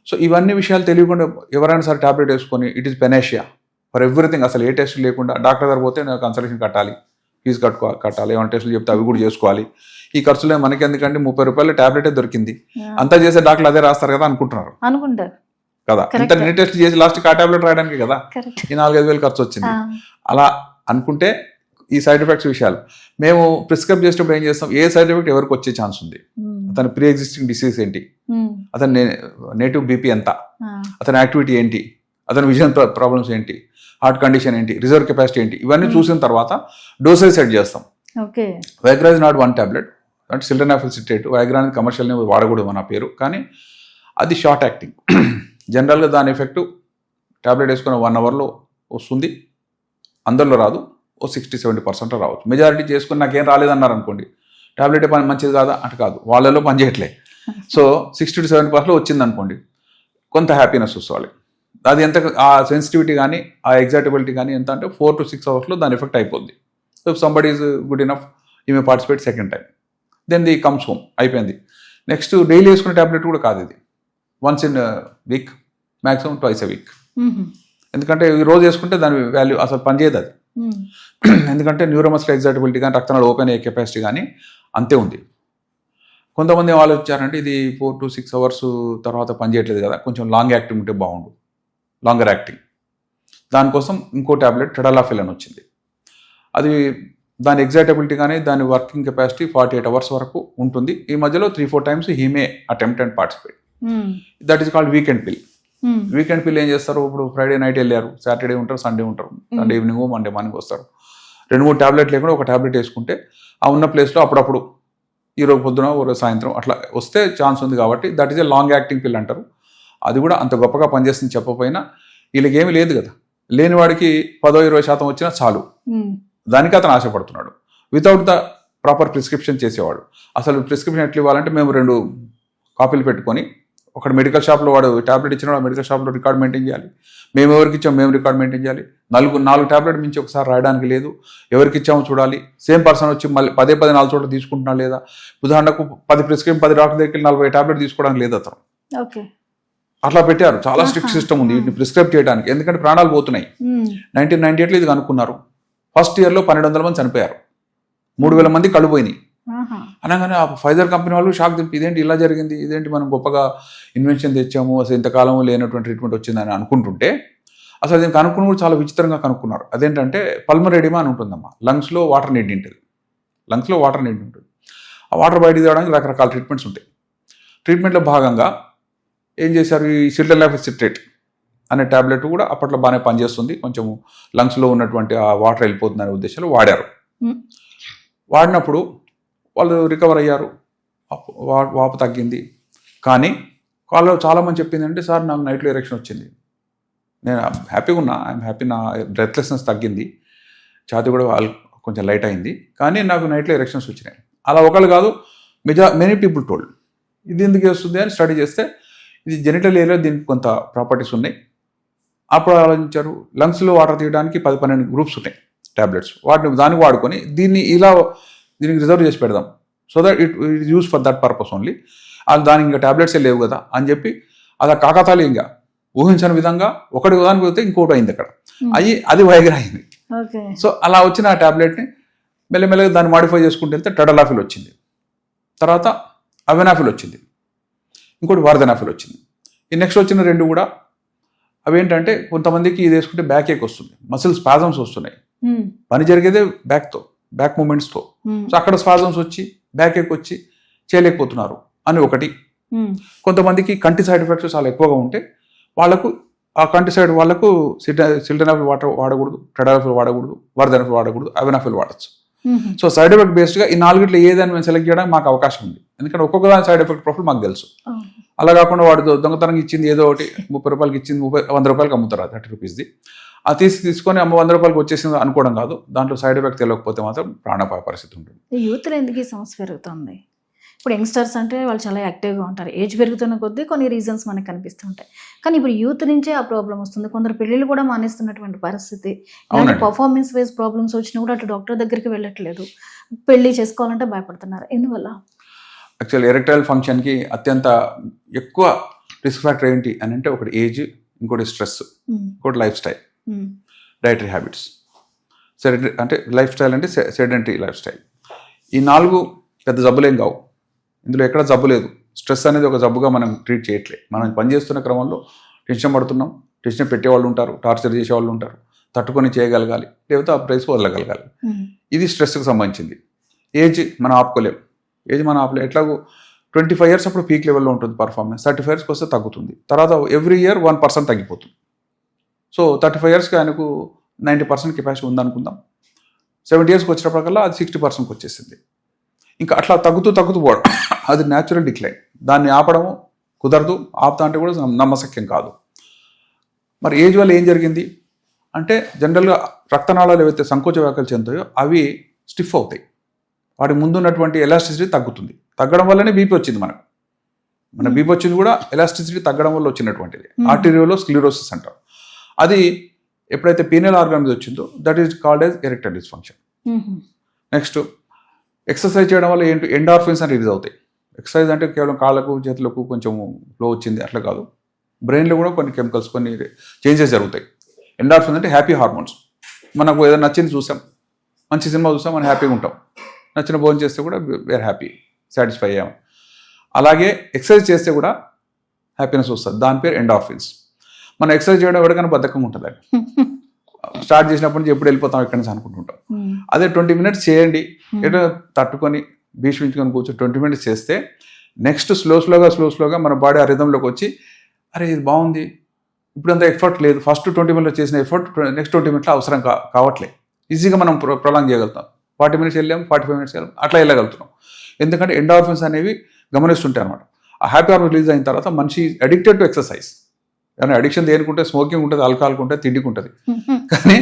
సో ఇవన్నీ విషయాలు తెలియకుండా ఎవరైనా సరే టాబ్లెట్ వేసుకొని it is panacea for everything. అసలు ఏ టెస్ట్ లేకుండా డాక్టర్ దగ్గర పోతే నేను కన్సల్టేషన్ కట్టాలి, ఫీజు కట్టాలి, ఏమైనా టెస్టులు చెప్తే అవి కూడా చేసుకోవాలి. ఈ ఖర్చులే మనకి ఎందుకంటే 30 రూపాయల టాబ్లెటే దొరికింది, అంతా చేసే డాక్టర్లు అదే రాస్తారు కదా అనుకుంటున్నారు కదా. ఇంత ఎన్ని టెస్ట్ చేసి లాస్ట్కి ఆ టాబ్లెట్ రాయడానికి కదా ఈ 4-5 వేలు ఖర్చు వచ్చింది. అలా అనుకుంటే ఈ సైడ్ ఎఫెక్ట్స్ విషయాలు మేము ప్రిస్క్రైబ్ చేసేటప్పుడు ఏం చేస్తాం, ఏ సైడ్ ఎఫెక్ట్ ఎవరికి వచ్చే ఛాన్స్ ఉంది, అతని ప్రీ ఎగ్జిస్టింగ్ డిసీజ్ ఏంటి, అతని నేటివ్ బీపీ ఎంత, అతని యాక్టివిటీ ఏంటి, అతని విజన్ ప్రాబ్లమ్స్ ఏంటి, హార్ట్ కండిషన్ ఏంటి, రిజర్వ్ కెపాసిటీ ఏంటి, ఇవన్నీ చూసిన తర్వాత డోసేజ్ సెట్ చేస్తాం. వైగ్రా ఇస్ నాట్ 1 టాబ్లెట్, అంటే సిల్డనాఫిల్ సిట్రేట్. వైగ్రా అనేది కమర్షియల్ని వాడకూడదు మన పేరు, కానీ అది షార్ట్ యాక్టింగ్. జనరల్గా దాని ఎఫెక్ట్ టాబ్లెట్ వేసుకున్న 1 అవర్లో వస్తుంది. అందరిలో రాదు, 60-70% రావచ్చు. మెజారిటీ చేసుకుని నాకేం రాలేదన్నారు అనుకోండి, టాబ్లెట్ పని మంచిది కాదా అంటే కాదు, వాళ్ళలో పని చేయట్లే. సో 60-70% వచ్చింది అనుకోండి, కొంత హ్యాపీనెస్ వస్తుంది. అది ఎంత ఆ సెన్సిటివిటీ కానీ ఆ ఎగ్జైటబిలిటీ కానీ ఎంత అంటే 4 to 6 అవర్స్లో దాని ఎఫెక్ట్ అయిపోద్ది. So somebody is good enough, he may participate second time, then the comes home, అయిపోయింది. నెక్స్ట్ డైలీ వేసుకునే టాబ్లెట్ కూడా కాదు ఇది, once in week, maximum twice a week. ఎందుకంటే ఈ రోజు వేసుకుంటే దాని వాల్యూ అసలు పనిచేయదు అది. ఎందుకంటే న్యూరోమస్కులర్ ఎగ్జైటబిలిటీ కానీ రక్తనాళ ఓపెన్ అయ్యే కెపాసిటీ కానీ అంతే ఉంది. కొంతమంది ఆలోచించారంటే ఇది 4 to 6 అవర్స్ తర్వాత పనిచేయట్లేదు కదా, కొంచెం లాంగ్ యాక్టింగ్ ఉంటే బాగుండు, లాంగర్ యాక్టింగ్. దానికోసం ఇంకో టాబ్లెట్ టెడలాఫిల్ అని వచ్చింది. అది దాని ఎగ్జైటబిలిటీ కానీ దాని వర్కింగ్ కెపాసిటీ 48 అవర్స్ వరకు ఉంటుంది. ఈ మధ్యలో 3-4 times he may attempt and participate. That is called weekend పిల్. వీకెండ్ పిల్ ఏం చేస్తారు, ఇప్పుడు ఫ్రైడే నైట్ వెళ్ళారు, సాటర్డే ఉంటారు, సండే ఉంటారు, సండే ఈవినింగ్ మండే మార్నింగ్ వస్తారు. 2-3 టాబ్లెట్ లేకుండా ఒక టాబ్లెట్ వేసుకుంటే ఆ ఉన్న ప్లేస్లో అప్పుడప్పుడు ఈ రోజు పొద్దున ఓ రోజు సాయంత్రం అట్లా వస్తే ఛాన్స్ ఉంది. కాబట్టి that is a long acting పిల్ అంటారు. అది కూడా అంత గొప్పగా పనిచేస్తుంది చెప్పకపోయినా, వీళ్ళకి ఏమీ లేదు కదా, లేని వాడికి 10-20% వచ్చినా చాలు, దానికి అతను ఆశపడుతున్నాడు. వితౌట్ ద ప్రాపర్ ప్రిస్క్రిప్షన్ చేసేవాడు. అసలు ప్రిస్క్రిప్షన్ ఎట్లా ఇవ్వాలంటే మేము 2 కాపీలు పెట్టుకొని, ఒకటి మెడికల్ షాప్లో వాడు టాబ్లెట్ ఇచ్చిన వాడు మెడికల్ షాప్లో రికార్డ్ మెయింటైన్ చేయాలి, మేము ఎవరికి ఇచ్చాము మేము రికార్డ్ మెయింటైన్ చేయాలి, 4 టాబ్లెట్ మించి ఒకసారి రాయడానికి లేదు, ఎవరికి ఇచ్చామో చూడాలి, సేమ్ పర్సన్ వచ్చి మళ్ళీ 10 4 చోట్ల తీసుకుంటున్నా లేదా, ఉదాహరణకు 10 ప్రిస్క్రిప్షన్ 10 డాక్టర్ దగ్గరికి 40 టాబ్లెట్ తీసుకోవడానికి లేదు అతను. అట్లా పెట్టారు. చాలా స్ట్రిక్ట్ సిస్టమ్ ఉంది వీటిని ప్రిస్క్రైబ్ చేయడానికి, ఎందుకంటే ప్రాణాలు పోతున్నాయి. 1998లో ఇది కనుక్కున్నారు. ఫస్ట్ ఇయర్లో 1200 మంది చనిపోయారు, 3000 మంది కళ్ళు పోయినాయి. అనగానే ఆ ఫైజర్ కంపెనీ వాళ్ళు షాక్ తిప్పి ఇదేంటి ఇలా జరిగింది, ఇదేంటి మనం గొప్పగా ఇన్వెన్షన్ తెచ్చాము, అసలు ఇంతకాలం లేనటువంటి ట్రీట్మెంట్ వచ్చిందని అనుకుంటుంటే, అసలు దీన్ని కనుక్కుని కూడా చాలా విచిత్రంగా కనుక్కున్నారు. అదేంటంటే పల్మనరీ ఎడిమా అని ఉంటుందమ్మా, లంగ్స్లో వాటర్ నీడ్ ఉంటుంది. ఆ వాటర్ బయటికి తేవడానికి రకరకాల ట్రీట్మెంట్స్ ఉంటాయి. ట్రీట్మెంట్లో భాగంగా ఏం చేశారు, ఈ సిల్డనాఫిల్ సిట్రేట్ అనే టాబ్లెట్ కూడా అప్పట్లో బాగానే పనిచేస్తుంది, కొంచెం లంగ్స్లో ఉన్నటువంటి ఆ వాటర్ వెళ్ళిపోతుందనే ఉద్దేశంలో వాడారు. వాడినప్పుడు వాళ్ళు రికవర్ అయ్యారు, వాపు తగ్గింది. కానీ వాళ్ళు చాలామంది చెప్పింది అంటే, సార్ నాకు నైట్లో ఎరెక్షన్ వచ్చింది, నేను హ్యాపీగా ఉన్నా, ఐఎమ్ హ్యాపీ, నా బ్రెత్లెస్నెస్ తగ్గింది, ఛాతీ కూడా కొంచెం లైట్ అయింది, కానీ నాకు నైట్లో ఎరెక్షన్స్ వచ్చినాయి. అలా ఒకళ్ళు కాదు, మెనీ పీపుల్ టోల్డ్. ఇది ఎందుకు వస్తుంది అని స్టడీ చేస్తే, ఇది జెనిటల్ ఏరియాలో దీనికి కొంత ప్రాపర్టీస్ ఉన్నాయి. అప్పుడు ఆలోచించారు, లంగ్స్లో వాటర్ తీయడానికి 10-12 గ్రూప్స్ ఉన్నాయి టాబ్లెట్స్, దానికి వాడుకొని దీనికి రిజర్వ్ చేసి పెడదాం, so that it use for that purpose only. దానికి ఇంకా టాబ్లెట్సే లేవు కదా అని చెప్పి అది కాకతాళీ ఇంకా ఊహించని విధంగా ఒకటి దానికి పోతే ఇంకోటి అయింది అక్కడ, అది వైగ్రా అయింది. సో అలా వచ్చిన ఆ టాబ్లెట్ని మెల్లమెల్లగా దాన్ని మాడిఫై చేసుకుంటూ వెళ్తే టెడలాఫిల్ వచ్చింది, తర్వాత అవెనాఫిల్ వచ్చింది, ఇంకోటి వార్దనాఫిల్ వచ్చింది. ఈ నెక్స్ట్ వచ్చిన 2 కూడా అవేంటంటే, కొంతమందికి ఇది వేసుకుంటే బ్యాక్ ఏక్ వస్తుంది, మసిల్ స్పాజమ్స్ వస్తున్నాయి, పని జరిగేదే బ్యాక్ మూమెంట్స్తో. సో అక్కడ స్పాజమ్స్ వచ్చి బ్యాక్ ఏక్ వచ్చి చేయలేకపోతున్నారు అని ఒకటి. కొంతమందికి కంటి సైడ్ ఎఫెక్ట్స్ చాలా ఎక్కువగా ఉంటే వాళ్లకు ఆ కంట్రీసైడ్ వాళ్ళకు సిల్డనాఫిల్ వాటర్ వాడకూడదు, టెడాఫిల్ వాడకూడదు, వర్ధనఫిల్ వాడకూడదు, అవెనాఫిల్ వాడచ్చు. సో సైడ్ ఎఫెక్ట్ బేస్డ్గా ఈ 4 ఏదని మేము సెలెక్ట్ చేయడానికి మాకు అవకాశం ఉంది. ఎందుకంటే ఒక్కొక్క దాని సైడ్ ఎఫెక్ట్ ప్రొఫైల్ మాకు తెలుసు. అలా కాకుండా వాడు దొంగతనంగా ఇచ్చింది ఏదో ఒకటి 30 రూపాయలకి ఇచ్చింది 100 రూపాయలకి అమ్ముతారు, 30 రూపీస్ది. అది తీసుకొని 100 రూపాయలకి వచ్చేసింది అనుకోవడం కాదు. దాంట్లో సైడ్ ఎఫెక్ట్ తెలియకపోతే మాత్రం ప్రాణాపాయ పరిస్థితి ఉంటుంది. యూత్లో ఎందుకు ఈ సమస్య పెరుగుతుంది? ఇప్పుడు యంగ్స్టర్స్ అంటే వాళ్ళు చాలా యాక్టివ్గా ఉంటారు. ఏజ్ పెరుగుతున్న కొద్దీ కొన్ని రీజన్స్ మనకు కనిపిస్తుంటాయి. కానీ ఇప్పుడు యూత్ నుంచే ఆ ప్రాబ్లం వస్తుంది. కొందరు పెళ్ళిళ్ళు కూడా మానేస్తున్నటువంటి పరిస్థితి. ఇలాంటి పర్ఫార్మెన్స్ వైజ్ ప్రాబ్లమ్స్ వచ్చినా కూడా అటు డాక్టర్ దగ్గరికి వెళ్ళట్లేదు, పెళ్లి చేసుకోవాలంటే భయపడుతున్నారు. ఎందువల్ల? యాక్చువల్లీ ఎరెక్టైల్ ఫంక్షన్కి అత్యంత ఎక్కువ రిస్క్ ఫ్యాక్టర్ ఏంటి అని అంటే ఒకటి ఏజ్, ఇంకోటి స్ట్రెస్, ఇంకోటి లైఫ్ స్టైల్, డైటరీ హ్యాబిట్స్. అంటే లైఫ్ స్టైల్ అంటే సెడెంటరీ లైఫ్ స్టైల్. ఈ 4 పెద్ద జబ్బులేం కావు. ఇందులో ఎక్కడ జబ్బు లేదు. స్ట్రెస్ అనేది ఒక జబ్బుగా మనం ట్రీట్ చేయట్లేదు. మనం పనిచేస్తున్న క్రమంలో టెన్షన్ పడుతున్నాం, టెన్షన్ పెట్టేవాళ్ళు ఉంటారు, టార్చర్ చేసేవాళ్ళు ఉంటారు, తట్టుకొని చేయగలగాలి, లేకపోతే ఆ ప్రైస్ వదలగలగాలి. ఇది స్ట్రెస్కి సంబంధించింది. ఏజ్ మనం ఆపుకోలేం. ఎట్లాగో 25 years అప్పుడు పీక్ లెవెల్లో ఉంటుంది పర్ఫార్మెన్స్. 35 yearsకి వస్తే తగ్గుతుంది. తర్వాత ఎవ్రీ ఇయర్ 1% తగ్గిపోతుంది. సో 35 yearsకి ఆయనకు 90% కెపాసిటీ ఉందనుకుందాం. 70 yearsకి వచ్చినప్పటికల్లా అది 60%కి వచ్చేసింది. ఇంకా అట్లా తగ్గుతూ పోవడం అది న్యాచురల్ డిక్లైన్. దాన్ని ఆపడము కుదరదు, ఆపుతా అంటే కూడా నమ్మశక్యం కాదు. మరి ఏజ్ వల్ల ఏం జరిగింది అంటే జనరల్గా రక్తనాళాలు ఏవైతే సంకోచ వ్యాఖ్యలు చెందుతాయో అవి స్టిఫ్ అవుతాయి. వాటి ముందున్నటువంటి ఎలాస్టిసిటీ తగ్గుతుంది. తగ్గడం వల్లనే బీపీ వచ్చింది మనకు. మన బీపీ వచ్చింది కూడా ఎలాస్టిసిటీ తగ్గడం వల్ల వచ్చినటువంటిది. ఆర్టీరియోలో స్క్లిరోసిస్ అంటారు. అది ఎప్పుడైతే పీనియల్ ఆర్గాన్ మీద వచ్చిందో that is called as erectile dysfunction. Next exercise చేయడం వల్ల ఏంటి, ఎండార్ఫిన్స్ అని రిలీజ్ అవుతాయి. ఎక్సర్సైజ్ అంటే కేవలం కాళ్ళకు చేతులకు కొంచెం ఫ్లో వచ్చింది అట్లా కాదు. బ్రెయిన్లో కూడా కొన్ని కెమికల్స్, కొన్ని చేంజెస్ జరుగుతాయి. ఎండార్ఫిన్స్ అంటే హ్యాపీ హార్మోన్స్. మనకు ఏదైనా నచ్చింది చూసాం, మంచి సినిమా చూసాం, మనం హ్యాపీగా ఉంటాం. నచ్చిన భోజనం చేస్తే కూడా వేర్ హ్యాపీ, సాటిస్ఫై అయ్యాం. అలాగే ఎక్సర్సైజ్ చేస్తే కూడా హ్యాపీనెస్ వస్తుంది. దాని పేరు ఎండార్ఫిన్స్. మనం ఎక్సర్సైజ్ చేయడం ఎవరికైనా బద్ధకంగా ఉంటుంది. స్టార్ట్ చేసినప్పటి నుంచి ఎప్పుడు వెళ్ళిపోతాం ఇక్కడి నుంచి అనుకుంటుంటాం. అదే 20 minutes చేయండి, ఏదో తట్టుకొని భీష్మించుకొని కూర్చొని 20 minutes చేస్తే నెక్స్ట్ స్లోగా మన బాడీ ఆ రిథంలోకి వచ్చి అరే ఇది బాగుంది, ఇప్పుడు అంత ఎఫర్ట్ లేదు, ఫస్ట్ 20 minutes చేసిన ఎఫర్ట్ నెక్స్ట్ 20 minutes అవసరం కావట్లేదు. ఈజీగా మనం ప్రొలాంగ్ చేయగలుగుతాం. 40 minutes వెళ్ళాం, 45 minutes వెళ్ళాం, అట్లా వెళ్ళగలుగుతున్నాం. ఎందుకంటే ఎండార్ఫిన్స్ అనేవి గమనిస్తుంటాయి అనమాట. ఆ హ్యాపీ హార్మోన్ రిలీజ్ అయిన తర్వాత మనిషి అడిక్టెడ్ టు ఎక్సర్సైజ్. కానీ అడిక్షన్ దేనికుంటే స్మోకింగ్ ఉంటుంది, ఆల్కహాల్కి ఉంటుంది, తిండికి ఉంటుంది, కానీ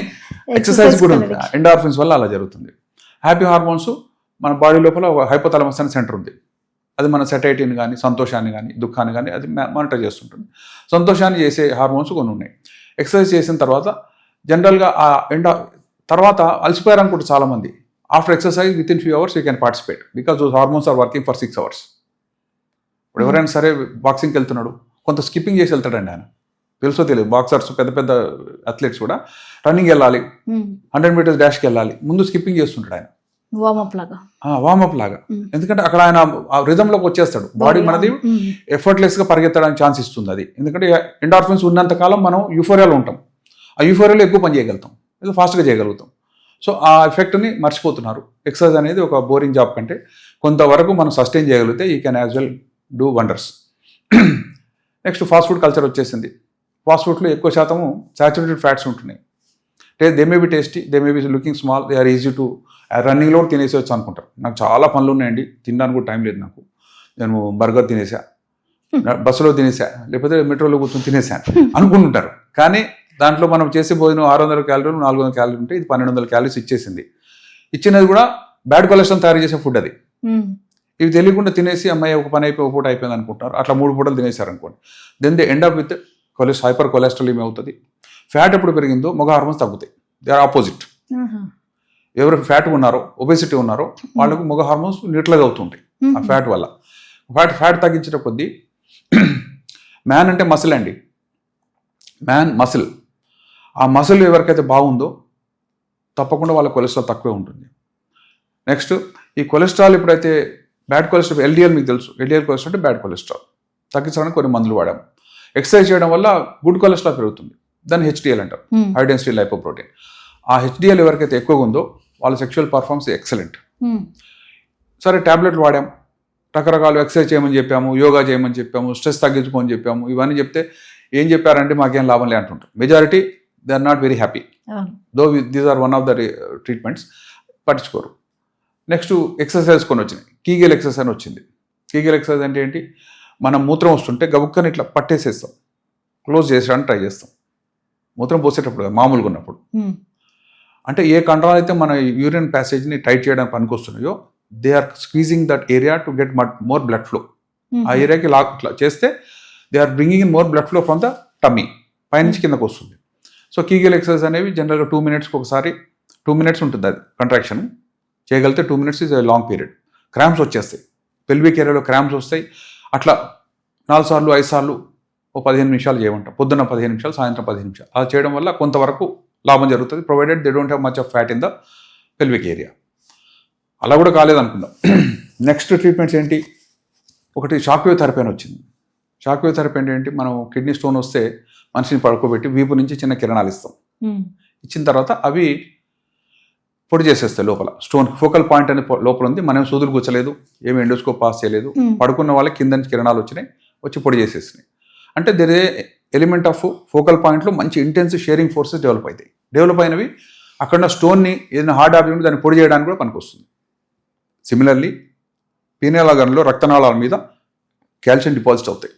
ఎక్సర్సైజ్ కూడా ఉంటుంది. ఎండార్ఫిన్స్ వల్ల అలా జరుగుతుంది. హ్యాపీ హార్మోన్స్ మన బాడీ లోపల హైపోథాలమస్ అనే సెంటర్ ఉంది. అది మన సెటైటీని కానీ, సంతోషాన్ని కానీ, దుఃఖాన్ని కానీ అది మానిటర్ చేస్తుంటుంది. సంతోషాన్ని చేసే హార్మోన్స్ కొన్ని ఉన్నాయి. ఎక్సర్సైజ్ చేసిన తర్వాత జనరల్గా ఆ తర్వాత అలసిపోయారు అనుకుంటే చాలామంది, after exercise within few hours you can participate because those hormones are working for 6 hours. ఇప్పుడు ఎవరైనా సరే బాక్సింగ్కి వెళ్తున్నాడు, కొంత స్కిప్పింగ్ చేసి వెళ్తాడండి ఆయన, తెలుసో తెలియదు. బాక్సర్స్, పెద్ద అథ్లెట్స్ కూడా రన్నింగ్ వెళ్ళాలి, 100 meters డాష్కి వెళ్ళాలి, ముందు స్కిప్పింగ్ చేస్తుంటాడు ఆయన, వార్మప్ లాగా. ఎందుకంటే అక్కడ ఆయన ఆ రిథంలోకి వచ్చేస్తాడు. బాడీ మనది ఎఫర్ట్లెస్గా పరిగెత్తడానికి ఛాన్స్ ఇస్తుంది అది. ఎందుకంటే ఎండార్ఫిన్స్ ఉన్నంత కాలం మనం యూఫోరియాలో ఉంటాం. ఆ యూఫోరియాలో ఎక్కువ పని చేయగలుగుతాం, ఏదో ఫాస్ట్గా చేయగలుగుతాం. సో ఆ ఎఫెక్ట్ని మర్చిపోతున్నారు. ఎక్సర్సైజ్ అనేది ఒక బోరింగ్ జాబ్ కంటే కొంతవరకు మనం సస్టైన్ చేయగలిగితే you can as well do wonders. Next fast food culture వచ్చేసింది. ఫాస్ట్ ఫుడ్లో ఎక్కువ శాతము సాచురేటెడ్ ఫ్యాట్స్ ఉంటున్నాయి. They may be tasty, they may be looking small, they are easy to రన్నింగ్లో కూడా తినేసేవచ్చు అనుకుంటారు. నాకు చాలా పనులు ఉన్నాయండి, తినడానికి కూడా టైం లేదు నాకు, నేను బర్గర్ తినేసా, బస్సులో తినేసా, లేకపోతే మెట్రోలో కూర్చొని తినేసాను అనుకుంటుంటారు. కానీ దాంట్లో మనం చేసే భోజనం 600 calories 400 calories ఉంటే ఇది 1200 calories ఇచ్చేసింది. ఇచ్చినది కూడా బ్యాడ్ కొలెస్ట్రాల్ తయారు చేసే ఫుడ్ అది. ఇవి తెలియకుండా తినేసి అమ్మాయి ఒక పని అయిపోయి ఒక పూట అయిపోయింది అనుకుంటారు. అట్లా 3 పూటలు తినేశారు అనుకోండి. Then they end up with hyper cholesterol అవుతుంది. ఫ్యాట్ ఎప్పుడు పెరిగిందో మగ హార్మోన్స్ తగ్గుతాయి. They are opposite. ఎవరు ఫ్యాట్ ఉన్నారో, ఒబేసిటీ ఉన్నారో వాళ్ళకు మగ హార్మోన్స్ న్యూట్రల్గా అవుతుంటాయి ఆ ఫ్యాట్ వల్ల. ఫ్యాట్ తగ్గించడం కొద్దీ మ్యాన్ అంటే మసిల్ అండి, మ్యాన్ మసిల్. ఆ మసిల్ ఎవరికైతే బాగుందో తప్పకుండా వాళ్ళ కొలెస్ట్రాల్ తక్కువే ఉంటుంది. నెక్స్ట్ ఈ కొలెస్ట్రాల్ ఎప్పుడైతే బ్యాడ్ కొలెస్ట్రాల్, ఎల్డిఎల్ మీకు తెలుసు, ఎల్డిఎల్ కొలెస్ట్రాల్ అంటే బ్యాడ్ కొలెస్ట్రాల్, తగ్గించడానికి కొన్ని మందులు వాడాము. ఎక్సర్సైజ్ చేయడం వల్ల గుడ్ కొలెస్ట్రాల్ పెరుగుతుంది, దాన్ని హెచ్డిఎల్ అంటారు, హై డెన్సిటీ లైపోప్రోటీన్. ఆ హెచ్డిఎల్ ఎవరికైతే ఎక్కువగా ఉందో వాళ్ళ సెక్షువల్ పర్ఫార్మెన్స్ ఎక్సలెంట్. సరే ట్యాబ్లెట్లు వాడాం, రకరకాలు ఎక్సర్సైజ్ చేయమని చెప్పాము, యోగా చేయమని చెప్పాము, స్ట్రెస్ తగ్గించుకోమని చెప్పాము, ఇవన్నీ చెప్తే ఏం చెప్పారంటే మాకేం లాభం లే అంటుంటారు. Majority they are not very happy, though these are one of the treatments, పట్టించుకోరు. నెక్స్ట్ ఎక్సర్సైజ్ కొన్ని వచ్చినాయి, కీగెల్ ఎక్సర్సైజ్ అని వచ్చింది. కీగెల్ ఎక్సర్సైజ్ అంటే ఏంటి, మనం మూత్రం వస్తుంటే గబుక్కని ఇట్లా పట్టేసేస్తాం, క్లోజ్ చేసేయడానికి ట్రై చేస్తాం, మూత్రం పోసేటప్పుడు మామూలుగా ఉన్నప్పుడు. అంటే ఏ కండరాలు అయితే మన యూరిన్ ప్యాసేజ్ని టైట్ చేయడానికి పనికొస్తున్నాయో they are squeezing that area to get more blood flow. ఆ ఏరియాకి ఇట్లా చేస్తే they are bringing in more blood flow from the tummy, పైనుంచి కిందకు వస్తుంది. సో కీగెల్ ఎక్సర్సైజ్ అనేవి జనరల్గా 2 minutesకి ఒకసారి, 2 minutes ఉంటుంది అది కంట్రాక్షన్ చేయగలిగితే. 2 minutes is long period. Cramps వచ్చేస్తాయి, పెల్విక్ ఏరియాలో క్రాంప్స్ వస్తాయి. అట్లా 4 సార్లు 5 సార్లు ఓ 15 నిమిషాలు చేయమంటాం, పొద్దున్న 15 నిమిషాలు, సాయంత్రం 15 నిమిషాలు. అలా చేయడం వల్ల కొంతవరకు లాభం జరుగుతుంది, provided they don't have much of fat in the pelvic area. అలా కూడా కాలేదనుకుందాం. నెక్స్ట్ ట్రీట్మెంట్స్ ఏంటి, ఒకటి షాక్ వేవ్ థెరపీ అని వచ్చింది. షాక్ వేవ్ థెరపీ అంటే ఏంటి, మనం కిడ్నీ స్టోన్ వస్తే మనిషిని పడుకోబెట్టి వీపు నుంచి చిన్న కిరణాలు ఇస్తాం. ఇచ్చిన తర్వాత అవి పొడి చేసేస్తాయి లోపల. స్టోన్ ఫోకల్ పాయింట్ అనే లోపల ఉంది, మనం సూదులు కూర్చలేదు, ఏమి ఎండోస్కోప్ పాస్ చేయలేదు, పడుకున్న వాళ్ళకి కింద నుంచి కిరణాలు వచ్చినాయి, వచ్చి పొడి చేసేసినాయి. అంటే దేర్ ఎలిమెంట్ ఆఫ్ ఫోకల్ పాయింట్లో మంచి ఇంటెన్స్ షేరింగ్ ఫోర్సెస్ డెవలప్ అవుతాయి. డెవలప్ అయినవి అక్కడ స్టోన్ని ఏదైనా హార్డ్ ఆబ్జెక్ట్ దాన్ని పొడి చేయడానికి కూడా పనికొస్తుంది. సిమిలర్లీ పీనియల్ ఆర్గన్లో రక్తనాళాల మీద కాల్షియం డిపాజిట్ అవుతాయి,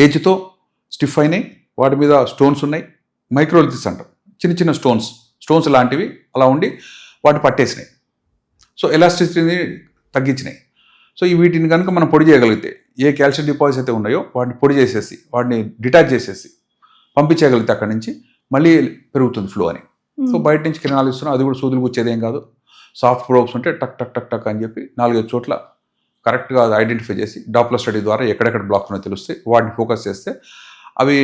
ఏజ్తో స్టిఫ్ అయినాయి, వాటి మీద స్టోన్స్ ఉన్నాయి, మైక్రోలిథిస్ అంటారు, చిన్న చిన్న స్టోన్స్ లాంటివి అలా ఉండి వాటి పట్టేసినాయి. సో ఎలాస్టిసిటీని తగ్గించినాయి. సో ఈ వీటిని కనుక మనం పొడి చేయగలిగితే, ఏ కాల్షియం డిపాజిట్స్ అయితే ఉన్నాయో వాటిని పొడి చేసేసి, వాటిని డిటాచ్ చేసేసి పంపించేయగలిగితే అక్కడి నుంచి మళ్ళీ పెరుగుతుంది ఫ్లో అని. సో బయట నుంచి కిరణాలు ఇస్తున్నాం, అది కూడా సూదులు కూర్చేది ఏం కాదు. సాఫ్ట్ ప్రోబ్స్ ఉంటే టక్ టక్ టక్ టక్ అని చెప్పి 4-5 చోట్ల కరెక్ట్గా అది ఐడెంటిఫై చేసి డాప్లర్ స్టడీ ద్వారా ఎక్కడెక్కడ బ్లాక్స్ ఉన్నాయో తెలుస్తాయి, వాటిని ఫోకస్ చేస్తే అవి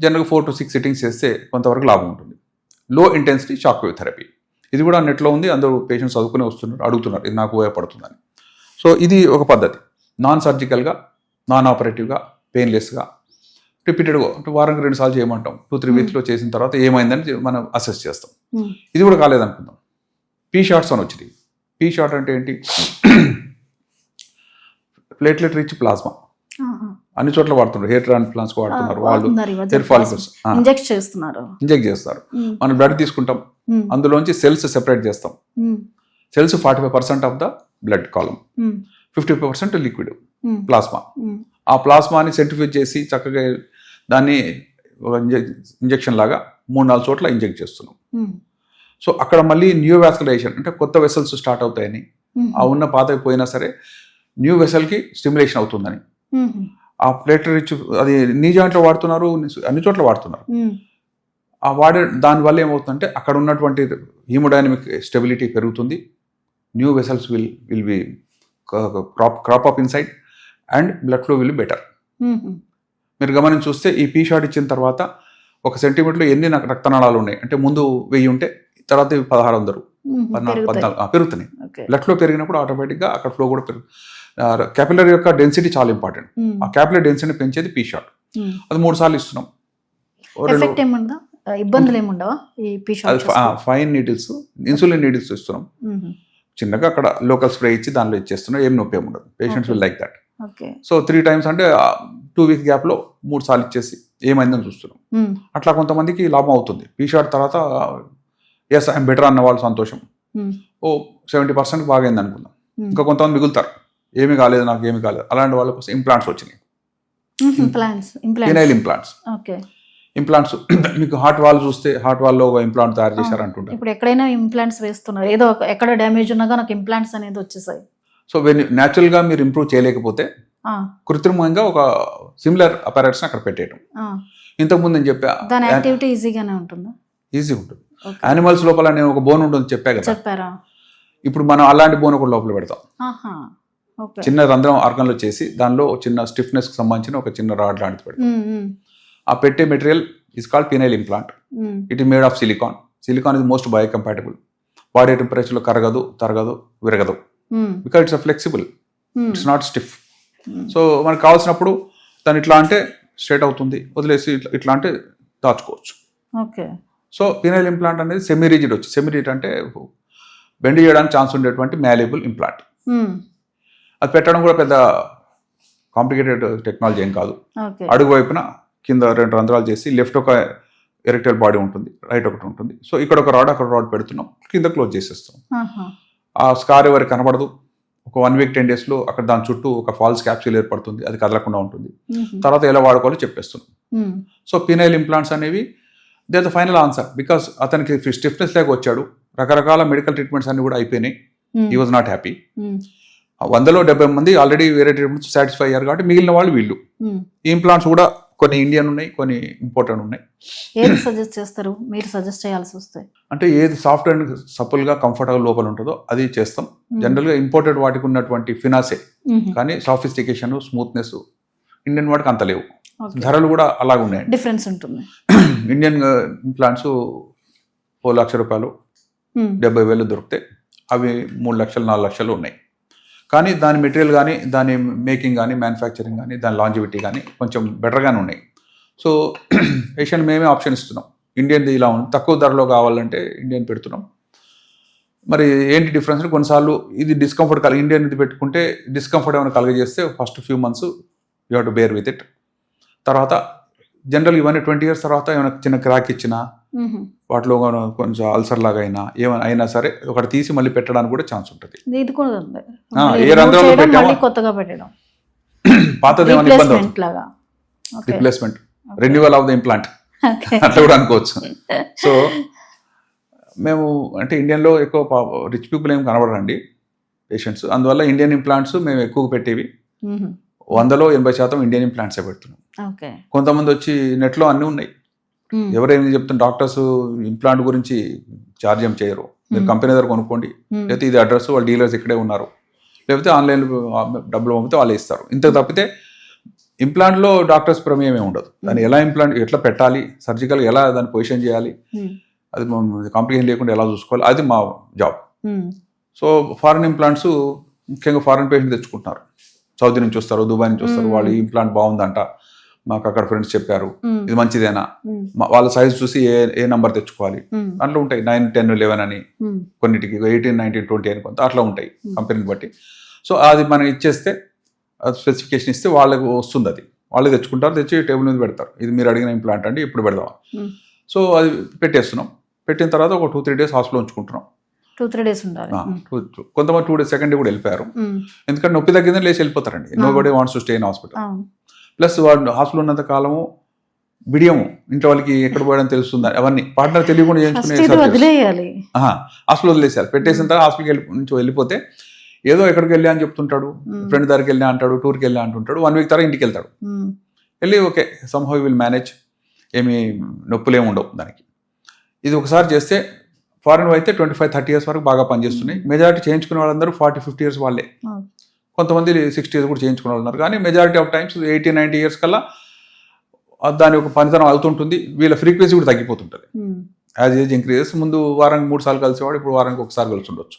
జనరల్గా 4 to 6 సిట్టింగ్స్ చేస్తే కొంతవరకు లాభం ఉంటుంది. లో ఇంటెన్సిటీ షాక్ వేవ్ థెరపీ, ఇది కూడా నెట్లో ఉంది, అందరూ పేషెంట్స్ చదువుకునే వస్తున్నారు, అడుగుతున్నారు ఇది నాకు ఉపయోగపడుతుందని. సో ఇది ఒక పద్ధతి, నాన్ సర్జికల్గా, నాన్ ఆపరేటివ్గా, పెయిన్లెస్గా, రిపీటెడ్గా అంటే వారానికి 2 సార్లు చేయమంటాం. 2-3 వీక్స్లో చేసిన తర్వాత ఏమైందని మనం అసెస్ చేస్తాం. ఇది కూడా కాలేదనుకుందాం, పీ షాట్స్ అని వచ్చింది. పీ షాట్ అంటే ఏంటి, ప్లేట్లెట్ రిచ్ ప్లాస్మా అన్ని చోట్ల వాడుతున్నారు, హెయిర్ ట్రాన్స్ప్లాంట్స్ వాడుతున్నారు, వాళ్ళు హెయిర్ ఫాలికల్స్ ఇంజెక్ట్ చేస్తారు. మనం బ్లడ్ తీసుకుంటాం, అందులోంచి సెల్స్ సెపరేట్ చేస్తాం. Cells 45% of the blood column, 50% liquid plasma. ఆ ప్లాస్మాని సెంట్రిఫ్యూజ్ చేసి చక్కగా దాన్ని ఇంజెక్షన్ లాగా 3-4 చోట్ల ఇంజెక్ట్ చేస్తున్నాం. సో అక్కడ మళ్ళీ న్యూ వాస్కులైజేషన్ అంటే కొత్త వెసల్స్ స్టార్ట్ అవుతాయని, ఆ ఉన్న పాతవి పోయినా సరే న్యూ వెసల్కి స్టిమ్యులేషన్ అవుతుందని. ఆ ప్లేట్లెట్ రిచ్ అది నీ జాయింట్లో వాడుతున్నారు, అన్ని చోట్ల వాడుతున్నారు. ఆ దానివల్ల ఏమవుతుందంటే అక్కడ ఉన్నటువంటి హీమోడైనమిక్ స్టెబిలిటీ పెరుగుతుంది, new vessels will be crop up inside and blood flow will be better. మీరు గమనించి చూస్తే ఈ పీ షాట్ ఇచ్చిన తర్వాత 1 సెంటీమీటర్లో ఎన్ని నాకు రక్తనాళాలు ఉన్నాయి అంటే ముందు 1000 ఉంటే తర్వాత 1600, 14 పెరుగుతున్నాయి. బ్లడ్ ఫ్లో పెరిగినప్పుడు ఆటోమేటిక్గా అక్కడ ఫ్లో కూడా పెరుగుతుంది. క్యాపిలరీ యొక్క డెన్సిటీ చాలా ఇంపార్టెంట్. ఆ క్యాపిలరీ డెన్సిటీని పెంచేది పీ షాట్. అది 3 సార్లు ఇస్తున్నాం. ఇబ్బందులు ఏముండవా? ఫైన్ నీడిల్స్, ఇన్సులిన్ నీడిల్స్ ఇస్తున్నాం, చిన్నగా అక్కడ లోకల్ స్ప్రే ఇచ్చి దానిలో ఇచ్చేస్తున్నాం, ఏం నొప్పి ఏమి ఉండదు. Patients will like that. So 3 times అంటే 2 weeks గ్యాప్లో 3 సార్లు ఇచ్చేసి ఏమైందని చూస్తున్నాం. అట్లా కొంతమందికి లాభం అవుతుంది. పీ షాట్ తర్వాత ఎస్ ఐఎమ్ బెటర్ అన్న వాళ్ళు సంతోషం, 70% బాగైంది అనుకుందాం. ఇంకా కొంతమంది మిగులుతారు, ఏమీ కాలేదు నాకు ఏమీ కాలేదు, అలాంటి వాళ్ళ కోసం ఇంప్లాంట్స్ వచ్చినాయి. ఫినైల్ ఇంప్లాంట్స్ మీకు హార్ట్ వాల్ చూస్తే హార్ట్ వాల్లో ఒక ఇంప్లాంట్ తయారు చేశారు అంటుంటారు. ఇప్పుడు ఎక్కడైనా ఇంప్లాంట్స్ వేస్తున్నారు, ఏదో ఎక్కడ డ్యామేజ్ ఉన్నాగా నాకు ఇంప్లాంట్స్ అనేది వచ్చేసాయి. సో న్యాచురల్గా మీరు ఇంప్రూవ్ చేయలేకపోతే కృత్రిమంగా ఒక సిమిలర్ అపారట్స్ అక్కడ పెట్టేయడం. ఇంతకుముందు నేను చెప్పా దాని యాక్టివిటీ ఈజీగానే ఉంటుందా? ఈజీ ఉంటుంది. యానిమల్స్ లోపల నేను ఒక బోన్ ఉంటుంది చెప్పారా, ఇప్పుడు మనం అలాంటి బోన్ ఒకటి లోపల పెడతాం, చిన్న రంధ్రం ఆర్గన్లో చేసి దానిలో చిన్న స్టిఫ్నెస్ కి సంబంధించిన ఒక చిన్న రాడ్ లాంటిది పెడతాం. ఆ పెట్టే material is called penile implant. It is made of silicone. Silicone is most biocompatible. Body టెంపరేచర్లో కరగదు, తరగదు, విరగదు. Because it's flexible, it's not stiff. So మనకు కావాల్సినప్పుడు దాన్ని ఇట్లా అంటే స్ట్రైట్ అవుతుంది, వదిలేసి ఇట్లా అంటే దాచుకోవచ్చు. సో పీనైల్ ఇంప్లాంట్ అనేది సెమీ రిజిడ్ వచ్చి, సెమీ రిజిడ్ అంటే బెండ్ చేయడానికి ఛాన్స్ ఉండేటువంటి మ్యాలేబుల్ ఇంప్లాంట్. అది పెట్టడం కూడా పెద్ద కాంప్లికేటెడ్ టెక్నాలజీ ఏం కాదు. అడుగు వైపున కింద 2 రంధ్రాలు చేసి లెఫ్ట్ ఒక ఎరెక్టైల్ బాడీ ఉంటుంది, రైట్ ఒకటి ఉంటుంది. సో ఇక్కడ ఒక రాడ్ అక్కడ రాడ్ పెడుతున్నాం, కింద క్లోజ్ చేసేస్తాం. ఆ స్కార్ ఎవరికి కనబడదు. ఒక 1 వీక్ 10 డేస్లో అక్కడ దాని చుట్టూ ఒక ఫాల్స్ క్యాప్సూల్ ఏర్పడుతుంది, అది కదలకుండా ఉంటుంది. తర్వాత ఎలా వాడుకోవాలో చెప్పేస్తున్నాం. సో పీనైల్ ఇంప్లాంట్స్ అనేవి they are the final answer. Because అతనికి స్టిఫ్నెస్ లేక వచ్చాడు, రకరకాల మెడికల్ ట్రీట్మెంట్స్ అన్ని కూడా అయిపోయినాయి, హీ వాజ్ నాట్ హ్యాపీ. 100లో 70 మంది ఆల్రెడీ వేరే ట్రీట్మెంట్స్ సాటిస్ఫై అయ్యారు కాబట్టి మిగిలిన వాళ్ళు వీళ్ళు. ఈ ఇంప్లాంట్స్ కూడా కొన్ని ఇండియన్ ఉన్నాయి, కొన్ని ఇంపోర్టెడ్ ఉన్నాయి. ఏది సజెస్ట్ చేస్తారు మీరు సజెస్ట్ చేయాల్సి వస్తే? అంటే ఏది సాఫ్ట్ అండ్ సపుల్గా కంఫర్టబుల్ లోపల ఉంటుందో అది చేస్తాం. జనరల్గా ఇంపోర్టెడ్ వాటికి ఉన్నటువంటి ఫినాసే, కానీ సాఫిస్టికేషన్ స్మూత్నెస్ ఇండియన్ వాటికి అంత లేవు. ధరలు కూడా అలాగే ఉన్నాయి, డిఫరెన్స్ ఉంటుంది. ఇండియన్ ఇంప్లాంట్స్ 4 లక్షల రూపాయలు 70,000 దొరికితే అవి 3 లక్షలు 4 లక్షలు ఉన్నాయి. కానీ దాని మెటీరియల్ కానీ, దాని మేకింగ్ కానీ, మ్యానుఫ్యాక్చరింగ్ కానీ, దాని లాంజివిటీ కానీ కొంచెం బెటర్గానే ఉన్నాయి. సో పేషెంట్ మేమే ఆప్షన్ ఇస్తున్నాం. ఇండియన్ది ఇలా ఉంది, తక్కువ ధరలో కావాలంటే ఇండియన్ పెడుతున్నాం. మరి ఏంటి డిఫరెన్స్ అంటే కొన్నిసార్లు ఇది డిస్కంఫర్ట్ ఇండియన్ ఇది పెట్టుకుంటే డిస్కంఫర్ట్ ఏమైనా కలగజేస్తే first few months you have to bear with it. తర్వాత జనరల్ ఇవన్నీ 20 years తర్వాత ఏమైనా చిన్న క్రాక్ ఇచ్చినా, వాటిలో కొంచెం అల్సర్ లాగా అయినా సరే ఒకటి తీసి మళ్ళీ పెట్టడానికి కూడా ఛాన్స్ ఉంటుంది. ఇది కూడా ఉంది. ఏ రంధ్రంలో పెట్టామో కొత్తగా పెట్టడం, పాతది ఏమైనా ఇబ్బంది అవుతుంది, replacement, renewal of the implant అట్లా కూడా అనుకోవచ్చు. సో మేము అంటే ఇండియన్లో ఎక్కువ రిచ్ పీపుల్ ఏం కనబడరండి పేషెంట్స్, అందువల్ల ఇండియన్ ఇంప్లాంట్స్ మేము ఎక్కువ పెట్టేవి. 100లో 80% ఇండియన్ ఇంప్లాంట్సే పెడుతున్నాం. కొంతమంది వచ్చి నెట్లో అన్నీ ఉన్నాయి, ఎవరేమి చెప్తున్నారు డాక్టర్స్ ఇంప్లాంట్ గురించి ఛార్జ్ ఏం చేయరు, మీరు కంపెనీ దగ్గర కొనుక్కోండి, లేకపోతే ఇది అడ్రస్ వాళ్ళ డీలర్స్ ఇక్కడే ఉన్నారు, లేకపోతే ఆన్లైన్లో డబ్బులు పంపితే వాళ్ళు ఇస్తారు. ఇంత తప్పితే ఇంప్లాంట్లో డాక్టర్స్ ప్రమేయం ఏమి ఉండదు. దాన్ని ఎలా ఇంప్లాంట్ ఎట్లా పెట్టాలి, సర్జికల్ ఎలా దాన్ని పొజిషన్ చేయాలి, అది కాంప్లికేషన్ లేకుండా ఎలా చూసుకోవాలి, అది మా జాబ్. సో ఫారిన్ ఇంప్లాంట్స్ ముఖ్యంగా ఫారిన్ పేషెంట్ తెచ్చుకుంటున్నారు, సౌదీ నుంచి వస్తారు, దుబాయ్ నుంచి వస్తారు, వాళ్ళు ఈ ఇంప్లాంట్ బాగుందంట, మాకు అక్కడ ఫ్రెండ్స్ చెప్పారు, ఇది మంచిదేనా, వాళ్ళ సైజ్ చూసి ఏ నంబర్ తెచ్చుకోవాలి, అట్లా ఉంటాయి 9, 10, 11 అని, కొన్నిటికి 18, 19, 20 అని కొంత అట్లా ఉంటాయి కంపెనీని బట్టి. సో అది మనం ఇచ్చేస్తే అది స్పెసిఫికేషన్ ఇస్తే వాళ్ళకి వస్తుంది, అది వాళ్ళే తెచ్చుకుంటారు, తెచ్చి టేబుల్ మీద పెడతారు, ఇది మీరు అడిగిన ఇంప్లాంట్ అండి ఇప్పుడు పెడదాం. సో అది పెట్టేస్తున్నాం. పెట్టిన తర్వాత ఒక 2-3 days హాస్పిటల్ ఉంచుకుంటున్నాం. 2-3 days ఉండాలి. కొంతమంది 2 days సెకండ్ డే కూడా వెళ్ళిపోయారు, ఎందుకంటే నొప్పి తగ్గిందని లేచి వెళ్ళిపోతారండి. Nobody wants to stay in hospital. Plus వాడు హాస్పిటల్ ఉన్నంత కాలము బిడియము, ఇంట్లో వాళ్ళకి ఎక్కడ పోయడం తెలుస్తుంది, అవన్నీ పార్ట్నర్ తెలియకుండా చేయించుకునే హాస్పిటల్ వదిలేసారు. పెట్టేసిన తర్వాత హాస్పిటల్ నుంచి వెళ్ళిపోతే ఏదో ఎక్కడికి వెళ్ళా అని చెప్తుంటాడు, ఫ్రెండ్ దగ్గరికి వెళ్ళా అంటాడు, టూర్కి వెళ్ళా అంటుంటాడు, 1 week తర్వాత ఇంటికి వెళ్తాడు, వెళ్ళి ఓకే సమ్హౌ విల్ మేనేజ్, ఏమి నొప్పులు ఏమి ఉండవు దానికి. ఇది ఒకసారి చేస్తే ఫారెన్ అయితే 25-30 years వరకు బాగా పనిచేస్తున్నాయి. మెజారిటీ చేయించుకునే వాళ్ళందరూ 40-50 years వాళ్ళే, కొంతమంది 60 years కూడా చేయించుకునే వాళ్ళు ఉన్నారు. కానీ మెజారిటీ ఆఫ్ టైమ్స్ 80-90 years కల్లా దాని ఒక పనితనం అవుతుంటుంది, వీళ్ళ ఫ్రీక్వెన్సీ కూడా తగ్గిపోతుంటుంది. యాజ్ ఏజ్ ఇంక్రీజెస్ ముందు వారానికి 3 సార్లు కలిసేవాడు, ఇప్పుడు వారానికి 1 సారి కలిసి ఉండొచ్చు.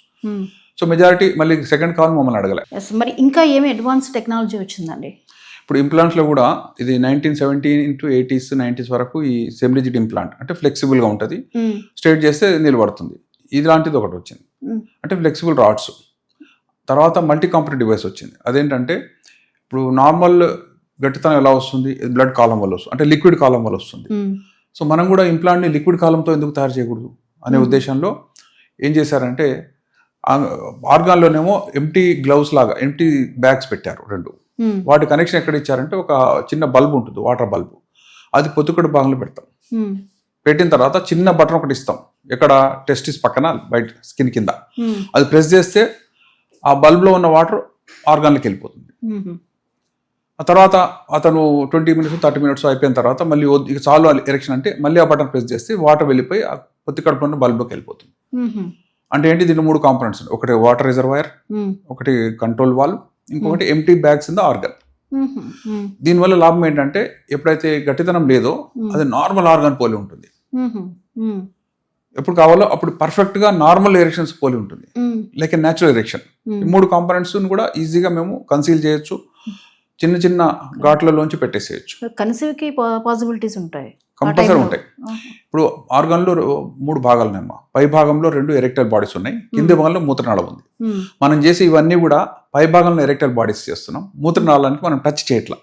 సో మెజారిటీ మళ్ళీ సెకండ్ కాల్ మమ్మల్ని అడగలే. మరి ఇంకా ఏమి అడ్వాన్స్ టెక్నాలజీ వచ్చిందండి ఇప్పుడు ఇంప్లాంట్స్లో కూడా? ఇది 1970 to 80s 90s వరకు ఈ సెమిరిజిడ్ ఇంప్లాంట్ అంటే ఫ్లెక్సిబుల్గా ఉంటుంది, స్ట్రైట్ చేస్తే నిలబడుతుంది. ఇలాంటిది ఒకటి వచ్చింది, అంటే ఫ్లెక్సిబుల్ రాడ్స్. తర్వాత మల్టీ కాంపొనెంట్ డివైస్ వచ్చింది. అదేంటంటే ఇప్పుడు నార్మల్ గట్టితనం ఎలా వస్తుంది, బ్లడ్ కాలం వల్ల వస్తుంది, అంటే లిక్విడ్ కాలం వల్ల వస్తుంది. సో మనం కూడా ఇంప్లాంట్ని లిక్విడ్ కాలంతో ఎందుకు తయారు చేయకూడదు అనే ఉద్దేశంలో ఏం చేశారంటే ఆర్గాన్లోనేమో ఎంటీ గ్లౌస్ లాగా ఎంటీ బ్యాగ్స్ పెట్టారు 2. వాటి కనెక్షన్ ఎక్కడ ఇచ్చారంటే ఒక చిన్న బల్బ్ ఉంటుంది, వాటర్ బల్బ్, అది పొత్తుకడు భాగంలో పెడతాం. పెట్టిన తర్వాత చిన్న బటన్ ఒకటి ఇస్తాం, ఎక్కడ టెస్టిస్ పక్కన బయట స్కిన్ కింద, అది ప్రెస్ చేస్తే ఆ బల్బ్లో ఉన్న వాటర్ ఆర్గాన్లోకి వెళ్ళిపోతుంది. ఆ తర్వాత అతను 20 minutes 30 minutes అయిపోయిన తర్వాత మళ్ళీ ఇక చాలు ఎరెక్షన్ అంటే మళ్ళీ ఆ బటన్ ప్రెస్ చేస్తే వాటర్ వెళ్ళిపోయి ఆ పొత్తి కడుపులో ఉన్న బల్బ్లోకి వెళ్ళిపోతుంది. అంటే ఏంటి, దీంట్లో 3 components ఉన్నాయి, ఒకటి వాటర్ రిజర్వాయర్, ఒకటి కంట్రోల్ వాల్వ్, ఇంకొకటి empty bags in the organ. దీనివల్ల లాభం ఏంటంటే ఎప్పుడైతే గట్టితనం లేదో అది నార్మల్ ఆర్గాన్ పోలి ఉంటుంది, ఎప్పుడు కావాలో అప్పుడు పర్ఫెక్ట్ గా నార్మల్ ఎరెక్షన్స్ పోలి ఉంటుంది, లైక్ న్యాచురల్ ఎరెక్షన్. ఈ 3 components కూడా ఈజీగా మేము కన్సీల్ చేయొచ్చు, చిన్న చిన్న ఘాట్లలోంచి పెట్టేసేయచ్చు. కన్సీవ్కి పాసిబిలిటీస్ ఉంటాయి, కంపల్సరీ ఉంటాయి. ఇప్పుడు ఆర్గాన్లో 3 భాగాలు ఉన్నాయమ్మా, పై భాగంలో 2 ఎరెక్టైల్ బాడీస్ ఉన్నాయి, కింది భాగంలో మూత్రనాళం ఉంది. మనం చేసే ఇవన్నీ కూడా పై భాగంలో ఎరెక్టైల్ బాడీస్ చేస్తున్నాం, మూత్రనాళానికి మనం టచ్ చేయట్లా.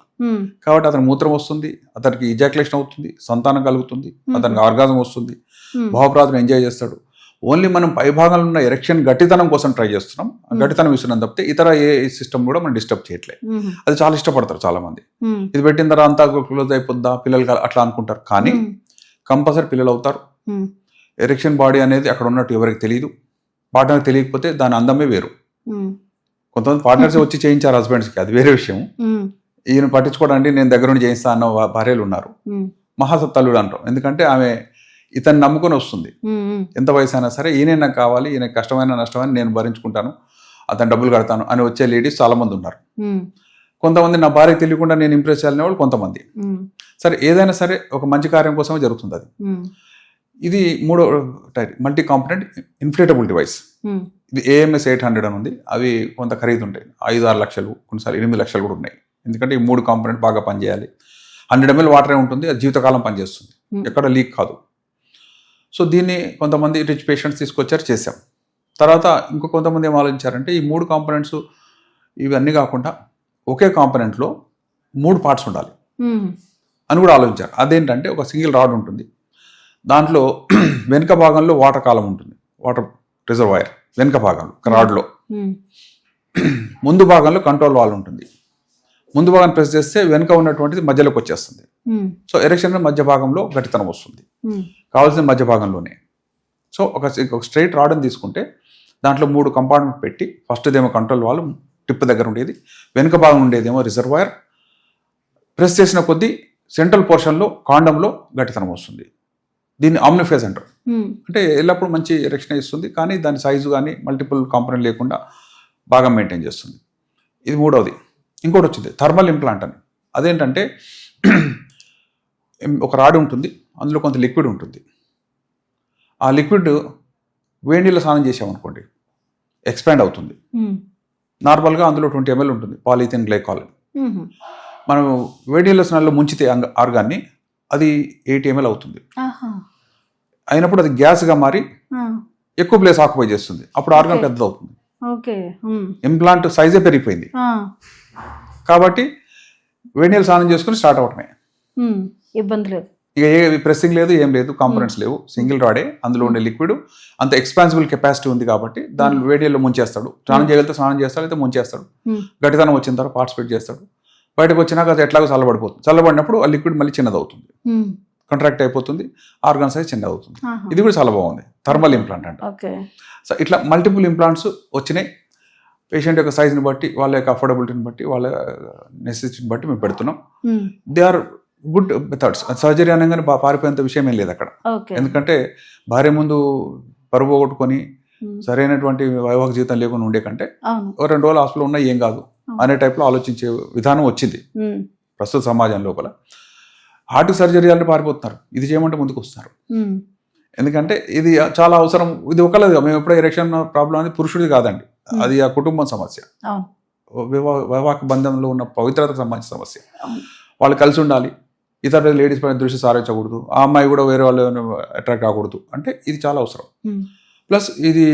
కాబట్టి అతనికి మూత్రం వస్తుంది, అతనికి ఇజాక్యులేషన్ అవుతుంది, సంతానం కలుగుతుంది, అతనికి ఆర్గాజం వస్తుంది, భావప్రాధను ఎంజాయ్ చేస్తాడు. ఓన్లీ మనం పై భాగంలో ఉన్న ఎరెక్షన్ గట్టితనం కోసం ట్రై చేస్తున్నాం, గట్టితనం ఇస్తున్నాం తప్పితే ఇతర ఏ సిస్టమ్ కూడా మనం డిస్టర్బ్ చేయట్లేదు. అది చాలా ఇష్టపడతారు చాలా మంది. ఇది పెట్టిన తర్వాత అంతా క్లోజ్ అయిపోద్దా పిల్లలు అట్లా అనుకుంటారు, కానీ కంపల్సరీ పిల్లలు అవుతారు. ఎరెక్షన్ బాడీ అనేది అక్కడ ఉన్నట్టు ఎవరికి తెలియదు, పార్ట్నర్ తెలియకపోతే దాని అందమే వేరు. కొంతమంది పార్ట్నర్స్ వచ్చి చేయించారు హస్బెండ్స్కి, అది వేరే విషయం. ఈయన పట్టించుకోవడానికి నేను దగ్గర నుండి చేయిస్తా అన్న భార్యలు ఉన్నారు. మహాసత్తల్లుడు అంటాం, ఎందుకంటే ఆమె ఇతన్ని నమ్ముకొని వస్తుంది. ఎంత వయసు అయినా సరే ఈయన నాకు కావాలి, ఈయన కష్టమైన నష్టమైన నేను భరించుకుంటాను, అతను డబ్బులు కడతాను అని వచ్చే లేడీస్ చాలా మంది ఉన్నారు. కొంతమంది నా భార్యకు తెలియకుండా నేను ఇంప్రెస్ చేయాలనే వాళ్ళు కొంతమంది. సరే ఏదైనా సరే ఒక మంచి కార్యం కోసమే జరుగుతుంది అది. ఇది మూడో type multi component inflatable device. ఇది AMS 800 అని ఉంది. అవి కొంత ఖరీదు ఉంటాయి, 5-6 లక్షలు, కొన్నిసార్లు 8 లక్షలు కూడా ఉన్నాయి. ఎందుకంటే ఈ 3 కాంపనెంట్ బాగా పనిచేయాలి. 100 ml వాటరే ఉంటుంది, అది జీవితకాలం పనిచేస్తుంది, ఎక్కడ లీక్ కాదు. సో దీన్ని కొంతమంది రిచ్ పేషెంట్స్ తీసుకొచ్చారు, చేసాం. తర్వాత ఇంకో కొంతమంది ఏం ఆలోచించారంటే ఈ 3 కాంపనెంట్స్ ఇవన్నీ కాకుండా ఒకే కాంపనెంట్లో 3 పార్ట్స్ ఉండాలి అని కూడా ఆలోచించారు. అదేంటంటే ఒక సింగిల్ రాడ్ ఉంటుంది, దాంట్లో వెనుక భాగంలో వాటర్ కాలం ఉంటుంది, వాటర్ రిజర్వాయర్ వెనుక భాగంలో రాడ్లో. ముందు భాగంలో కంట్రోల్ వాల్వ్ ఉంటుంది. ముందు భాగాన్ని ప్రెస్ చేస్తే వెనుక ఉన్నటువంటిది మధ్యలోకి వచ్చేస్తుంది. సో ఎరెక్షన్ మధ్య భాగంలో గట్టితనం వస్తుంది, కావాల్సిన మధ్య భాగంలోనే. సో ఒక స్ట్రైట్ రాడ్ని తీసుకుంటే దాంట్లో 3 కంపార్ట్మెంట్ పెట్టి, ఫస్ట్దేమో కంట్రోల్ వాల్వ్ టిప్ దగ్గర ఉండేది, వెనుక భాగం ఉండేదేమో రిజర్వాయర్. ప్రెస్ చేసిన కొద్దీ సెంట్రల్ పోర్షన్లో కాండంలో గట్టితనం వస్తుంది. దీన్ని ఆమ్నిఫేజ్ అంటారు. అంటే ఎల్లప్పుడూ మంచి ఎరెక్షన్ ఇస్తుంది, కానీ దాని సైజు కానీ మల్టిపుల్ కాంపనెంట్ లేకుండా బాగా మెయింటైన్ చేస్తుంది. ఇది మూడవది. ఇంకోటి వచ్చింది థర్మల్ ఇంప్లాంట్ అని. అదేంటంటే ఒక రాడ్ ఉంటుంది, అందులో కొంత లిక్విడ్ ఉంటుంది. ఆ లిక్విడ్ వేడి నీళ్ళ స్నానం చేసామనుకోండి ఎక్స్పాండ్ అవుతుంది. నార్మల్గా అందులో 20 ml ఉంటుంది పాలిథిన్ గ్లైకాల్. మనం వేడి నీళ్ళ స్నానంలో ముంచితే ఆర్గాన్ని అది 80 ml అవుతుంది. అయినప్పుడు అది గ్యాస్గా మారి ఎక్కువ ప్లేస్ ఆక్యుపై చేస్తుంది, అప్పుడు ఆర్గాన్ పెద్దది అవుతుంది. ఇంప్లాంట్ సైజే పెరిగిపోయింది కాబట్టి వేడి నీళ్ళు స్నానం చేసుకుని స్టార్ట్ అవటమే, ఇబ్బంది లేదు. ఇక ఏ ప్రెస్సింగ్ లేదు, ఏం లేదు, కాంపనెంట్స్ లేవు, సింగిల్ రాడే, అందులో ఉండే లిక్విడ్ అంత ఎక్స్పాన్సిబుల్ కెపాసిటీ ఉంది కాబట్టి దాన్ని వేడి నీళ్ళు ముంచేస్తాడు. స్నానం చేయగలిగితే స్నానం చేస్తాడు, అయితే ముంచేస్తాడు. గట్టితనం వచ్చిన తర్వాత పార్టిసిపేట్ చేస్తాడు. బయటకు వచ్చినాక అది ఎట్లాగో చల్లబడిపోతుంది. చల్లబడినప్పుడు ఆ లిక్విడ్ మళ్ళీ చిన్నది అవుతుంది, కాంట్రాక్ట్ అయిపోతుంది, ఆర్గాన్ సైజ్ చిన్నది అవుతుంది. ఇది కూడా చాలా బాగుంది, థర్మల్ ఇంప్లాంట్ అంట. సో ఇట్లా మల్టిపుల్ ఇంప్లాంట్స్ వచ్చినాయి. పేషెంట్ యొక్క సైజ్ని బట్టి, వాళ్ళ యొక్క అఫోర్డబిలిటీని బట్టి, వాళ్ళ నెసెసిటీని బట్టి మేము పెడుతున్నాం. They are good methods. Surgery అనగానే పారిపోయేంత విషయం ఏం లేదు అక్కడ. ఎందుకంటే భార్య ముందు పరువు పోగొట్టుకొని సరైనటువంటి వైవాహిక జీవితం లేకుండా ఉండే కంటే 2 రోజులు హాస్పిటల్ ఉన్నా ఏం కాదు అనే టైప్లో ఆలోచించే విధానం వచ్చింది ప్రస్తుత సమాజం లోపల. హార్ట్ సర్జరీ అంటే పారిపోతున్నారు, ఇది చేయమంటే ముందుకు వస్తున్నారు. ఎందుకంటే ఇది చాలా అవసరం. ఇది ఒకలేదు, మేము ఎప్పుడో ఎరెక్షన్ ప్రాబ్లం అనేది పురుషుడిది కాదండి, అది ఆ కుటుంబం సమస్య, వైవాహిక బంధంలో ఉన్న పవిత్రతకు సంబంధించిన సమస్య. వాళ్ళు కలిసి ఉండాలి, ఇతర లేడీస్ పైన దృష్టి సారించకూడదు, ఆ అమ్మాయి కూడా వేరే వాళ్ళు అట్రాక్ట్ కాకూడదు. అంటే ఇది చాలా అవసరం. ప్లస్ ఇది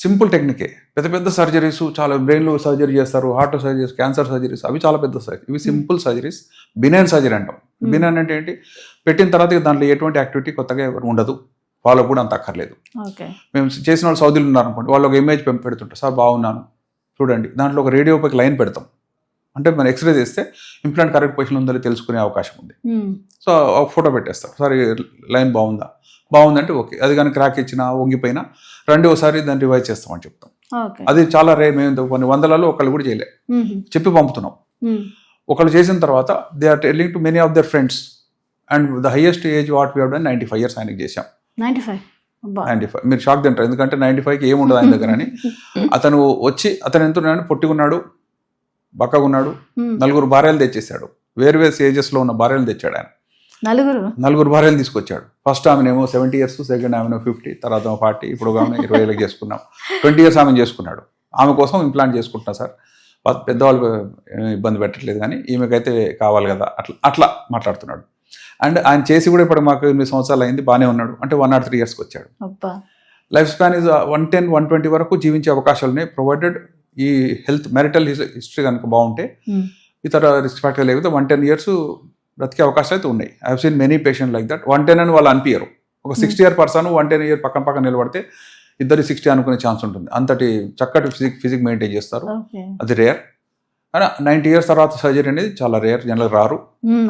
సింపుల్ టెక్నికే. పెద్ద పెద్ద సర్జరీస్ చాలా బ్రెయిన్లో సర్జరీ చేస్తారు, హార్ట్ సర్జరీస్, క్యాన్సర్ సర్జరీస్, అవి చాలా పెద్ద సర్జరీ. ఇవి సింపుల్ సర్జరీస్, బినైన్ సర్జరీ అంటాం. బినైన్ అంటే ఏంటి, పెట్టిన తర్వాత దాంట్లో ఎటువంటి యాక్టివిటీ కొత్తగా ఉండదు, ఫాలో కూడా అంత అక్కర్లేదు. మేము చేసిన వాళ్ళు సౌదీలు ఉన్నారనుకోండి, వాళ్ళు ఒక ఇమేజ్ పెడుతుంటారు, సార్ బాగున్నాను చూడండి, దాంట్లో ఒక రేడియోపైకి లైన్ పెడతాం. అంటే మనం ఎక్స్రే చేస్తే ఇంప్లాంట్ కరెక్ట్ పొజిషన్ ఉందో తెలుసుకునే అవకాశం ఉంది. సో ఒక ఫోటో పెట్టేస్తారు, సరే లైన్ బాగుందా, బాగుందంటే ఓకే. అది కానీ క్రాక్ ఇచ్చినా వంగిపోయినా ఒకసారి దాన్ని రివైజ్ చేస్తామని చెప్తాం. అది చాలా మేము కొన్ని వందలలో ఒకళ్ళు కూడా చేయలే, చెప్పి పంపుతున్నాం. ఒకళ్ళు చేసిన తర్వాత they are telling to many of their friends. And the highest age what we have done 95 years ఆయనకి చేశాం. 95 మీరు షాక్ తింటారు, ఎందుకంటే 95కి ఏముండదు ఆయన దగ్గర అని. అతను వచ్చి అతను ఎంత ఉన్నాడు, పొట్టిగున్నాడు, బక్కగున్నాడు, 4 భార్యలు తెచ్చేసాడు. వేరు ఏజెస్లో ఉన్న భార్యలు తెచ్చాడు ఆయన. 4 భార్యలు తీసుకొచ్చాడు. ఫస్ట్ ఆమెనేమో 70 years, సెకండ్ ఆమెను 50, తర్వాత 40, ఇప్పుడు ఆమె 20 ఏళ్ళకి చేసుకున్నాం. 20 years ఆమె చేసుకున్నాడు. ఆమె కోసం ఇంప్లాంట్ చేసుకుంటున్నా సార్, పెద్దవాళ్ళు ఇబ్బంది పెట్టట్లేదు కానీ ఈమెకైతే కావాలి కదా, అట్లా మాట్లాడుతున్నాడు. అండ్ ఆయన చేసి కూడా ఇప్పుడు మాకు 8 సంవత్సరాలు అయింది, బాగానే ఉన్నాడు. అంటే 103 yearsకి వచ్చాడు. లైఫ్ స్పాన్ ఇస్ 110, 120 వరకు జీవించే అవకాశాలు ఉన్నాయి, ప్రొవైడెడ్ ఈ హెల్త్ మ్యారిటల్ హిస్టరీ కనుక బాగుంటే. ఇతర రిస్క్ ఫ్యాక్టర్ లేకపోతే 110 years బ్రతికే అవకాశాలు అయితే ఉన్నాయి. I have seen many patient like that. 110 అని వాళ్ళు అనిపించరు. ఒక 60 year పర్సన్ 110 year పక్కన నిలబడితే ఇద్దరు 60 అనుకునే ఛాన్స్ ఉంటుంది. అంతటి చక్కటి ఫిజిక్ మెయింటైన్ చేస్తారు. అది రేర్. కానీ 90 years తర్వాత సర్జరీ అనేది చాలా రేర్, జనరల్ రారు.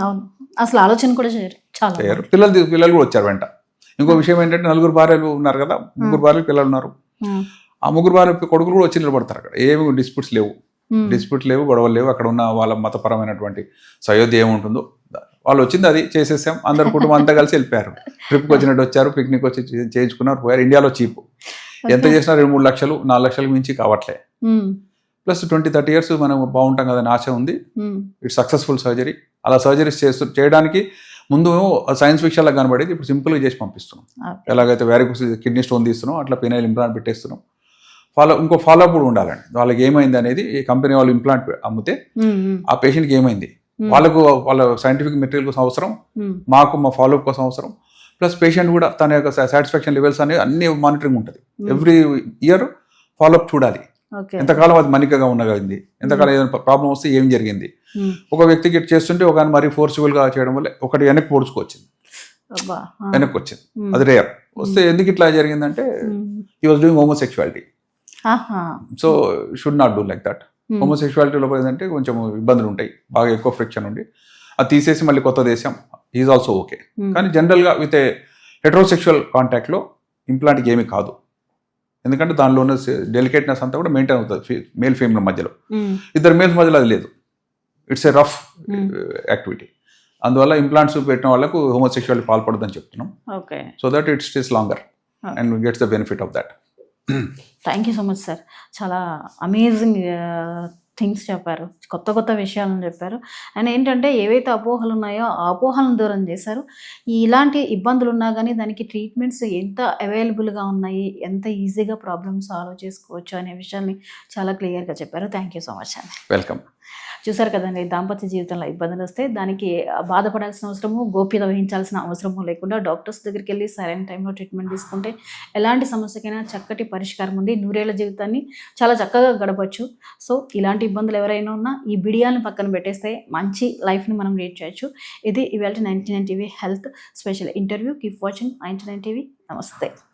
అవును, అసలు ఆలోచన కూడా చేయరు. చాలా రేర్. పిల్లలు కూడా వచ్చారు వెంట. ఇంకో విషయం ఏంటంటే 4 భార్యలు ఉన్నారు కదా, 3 భార్యలు పిల్లలు ఉన్నారు. ఆ 3 భార్యలు కొడుకులు కూడా వచ్చి నిలబడతారు. అక్కడ ఏమి డిస్ప్యూట్స్ లేవు, గొడవలు లేవు. అక్కడ ఉన్న వాళ్ళ మతపరమైనటువంటి సయోధ్య ఏముంటుందో వాళ్ళు వచ్చింది అది చేసేసాం. అందరు కుటుంబం అంతా కలిసి వెళ్ళిపోయారు. ట్రిప్కి వచ్చినట్టు వచ్చారు, పిక్నిక్ వచ్చి చేయించుకున్నారు, పోయారు. ఇండియాలో చీప్, ఎంత చేసినా 2-3 లక్షలు 4 లక్షలకు మించి కావట్లే. ప్లస్ 20-30 years మనం బాగుంటాం కదా అని ఆశ ఉంది. It's successful surgery. అలా సర్జరీస్ చేయడానికి ముందు సైన్స్ ఫిక్షన్లా కనబడేది, ఇప్పుడు సింపుల్గా చేసి పంపిస్తున్నాం. ఎలాగైతే వ్యారికోస్ కిడ్నీ స్టోన్ తీస్తున్నాం, అట్లా పెనైల్ ఇంప్లాంట్ పెట్టేస్తున్నాం. ఇంకో ఫాలోఅప్ కూడా ఉండాలండి. వాళ్ళకి ఏమైంది అనేది, ఈ కంపెనీ వాళ్ళు ఇంప్లాంట్ అమ్మితే ఆ పేషెంట్కి ఏమైంది, వాళ్ళ సైంటిఫిక్ మెటీరియల్ కోసం అవసరం, మాకు మా ఫాలోఅప్ కోసం అవసరం. ప్లస్ పేషెంట్ కూడా తన యొక్క సాటిస్ఫాక్షన్ లెవెల్స్ అనేవి అన్ని మానిటరింగ్ ఉంటుంది. ఎవ్రీ ఇయర్ ఫాలోఅప్ చూడాలి. ఎంతకాలం అది మనికగా ఉండగలిగింది, ఎంతకాలం ఏదైనా ప్రాబ్లం వస్తే ఏం జరిగింది. ఒక వ్యక్తికి చేస్తుంటే ఒక మరీ ఫోర్సిబుల్గా చేయడం వల్ల ఒకటి వెనక్కి వచ్చింది. అది రేర్. వస్తే ఎందుకు ఇట్లా జరిగిందంటే he was doing homosexuality. So should not do like that. హోమోసెక్షువాలిటీలో ఏంటంటే కొంచెం ఇబ్బందులు ఉంటాయి, బాగా ఎక్కువ ఫ్రిక్షన్ ఉండి అది తీసేసి మళ్ళీ కొత్త దేశం ఈజ్ ఆల్సో ఓకే. కానీ జనరల్గా విత్ ఏ హెటరోసెక్షువల్ కాంటాక్ట్లో ఇంప్లాంట్కి ఏమీ కాదు. ఎందుకంటే దానిలో ఉన్న డెలికేట్నెస్ అంతా కూడా మెయింటైన్ అవుతుంది మేల్ ఫీమేల్ మధ్యలో. ఇద్దరు మేల్స్ మధ్యలో అది లేదు. It's a rough activity. అందువల్ల ఇంప్లాంట్స్ పెట్టిన వాళ్ళకు హోమోసెక్షువాలిటీ పాల్పడదని చెప్తున్నాం. So that it stays longer and gets the benefit of that. Thank you so much sir. చాలా అమేజింగ్ థింగ్స్ చెప్పారు, కొత్త విషయాలను చెప్పారు. అండ్ ఏంటంటే ఏవైతే అపోహలు ఉన్నాయో ఆ అపోహలను దూరం చేశారు. ఇలాంటి ఇబ్బందులు ఉన్నా కానీ దానికి ట్రీట్మెంట్స్ ఎంత అవైలబుల్గా ఉన్నాయి, ఎంత ఈజీగా ప్రాబ్లమ్స్ సాల్వ్ చేసుకోవచ్చు అనే విషయాన్ని చాలా క్లియర్గా చెప్పారు. థ్యాంక్ యూ సో మచ్ అండి. వెల్కమ్. చూసారు కదండి, దాంపత్య జీవితంలో ఇబ్బందులు వస్తే దానికి బాధపడాల్సిన అవసరము, గోప్యత వహించాల్సిన అవసరము లేకుండా డాక్టర్స్ దగ్గరికి వెళ్ళి సరైన టైంలో ట్రీట్మెంట్ తీసుకుంటే ఎలాంటి సమస్యకైనా చక్కటి పరిష్కారం ఉంది. 100 ఏళ్ల జీవితాన్ని చాలా చక్కగా గడపచ్చు. సో ఇలాంటి ఇబ్బందులు ఎవరైనా ఉన్నా ఈ బిడియాలను పక్కన పెట్టేస్తే మంచి లైఫ్ని మనం లీడ్ చేయొచ్చు. ఇది ఇవాళ 99 TV health special interview. Keep watching 99 TV. నమస్తే.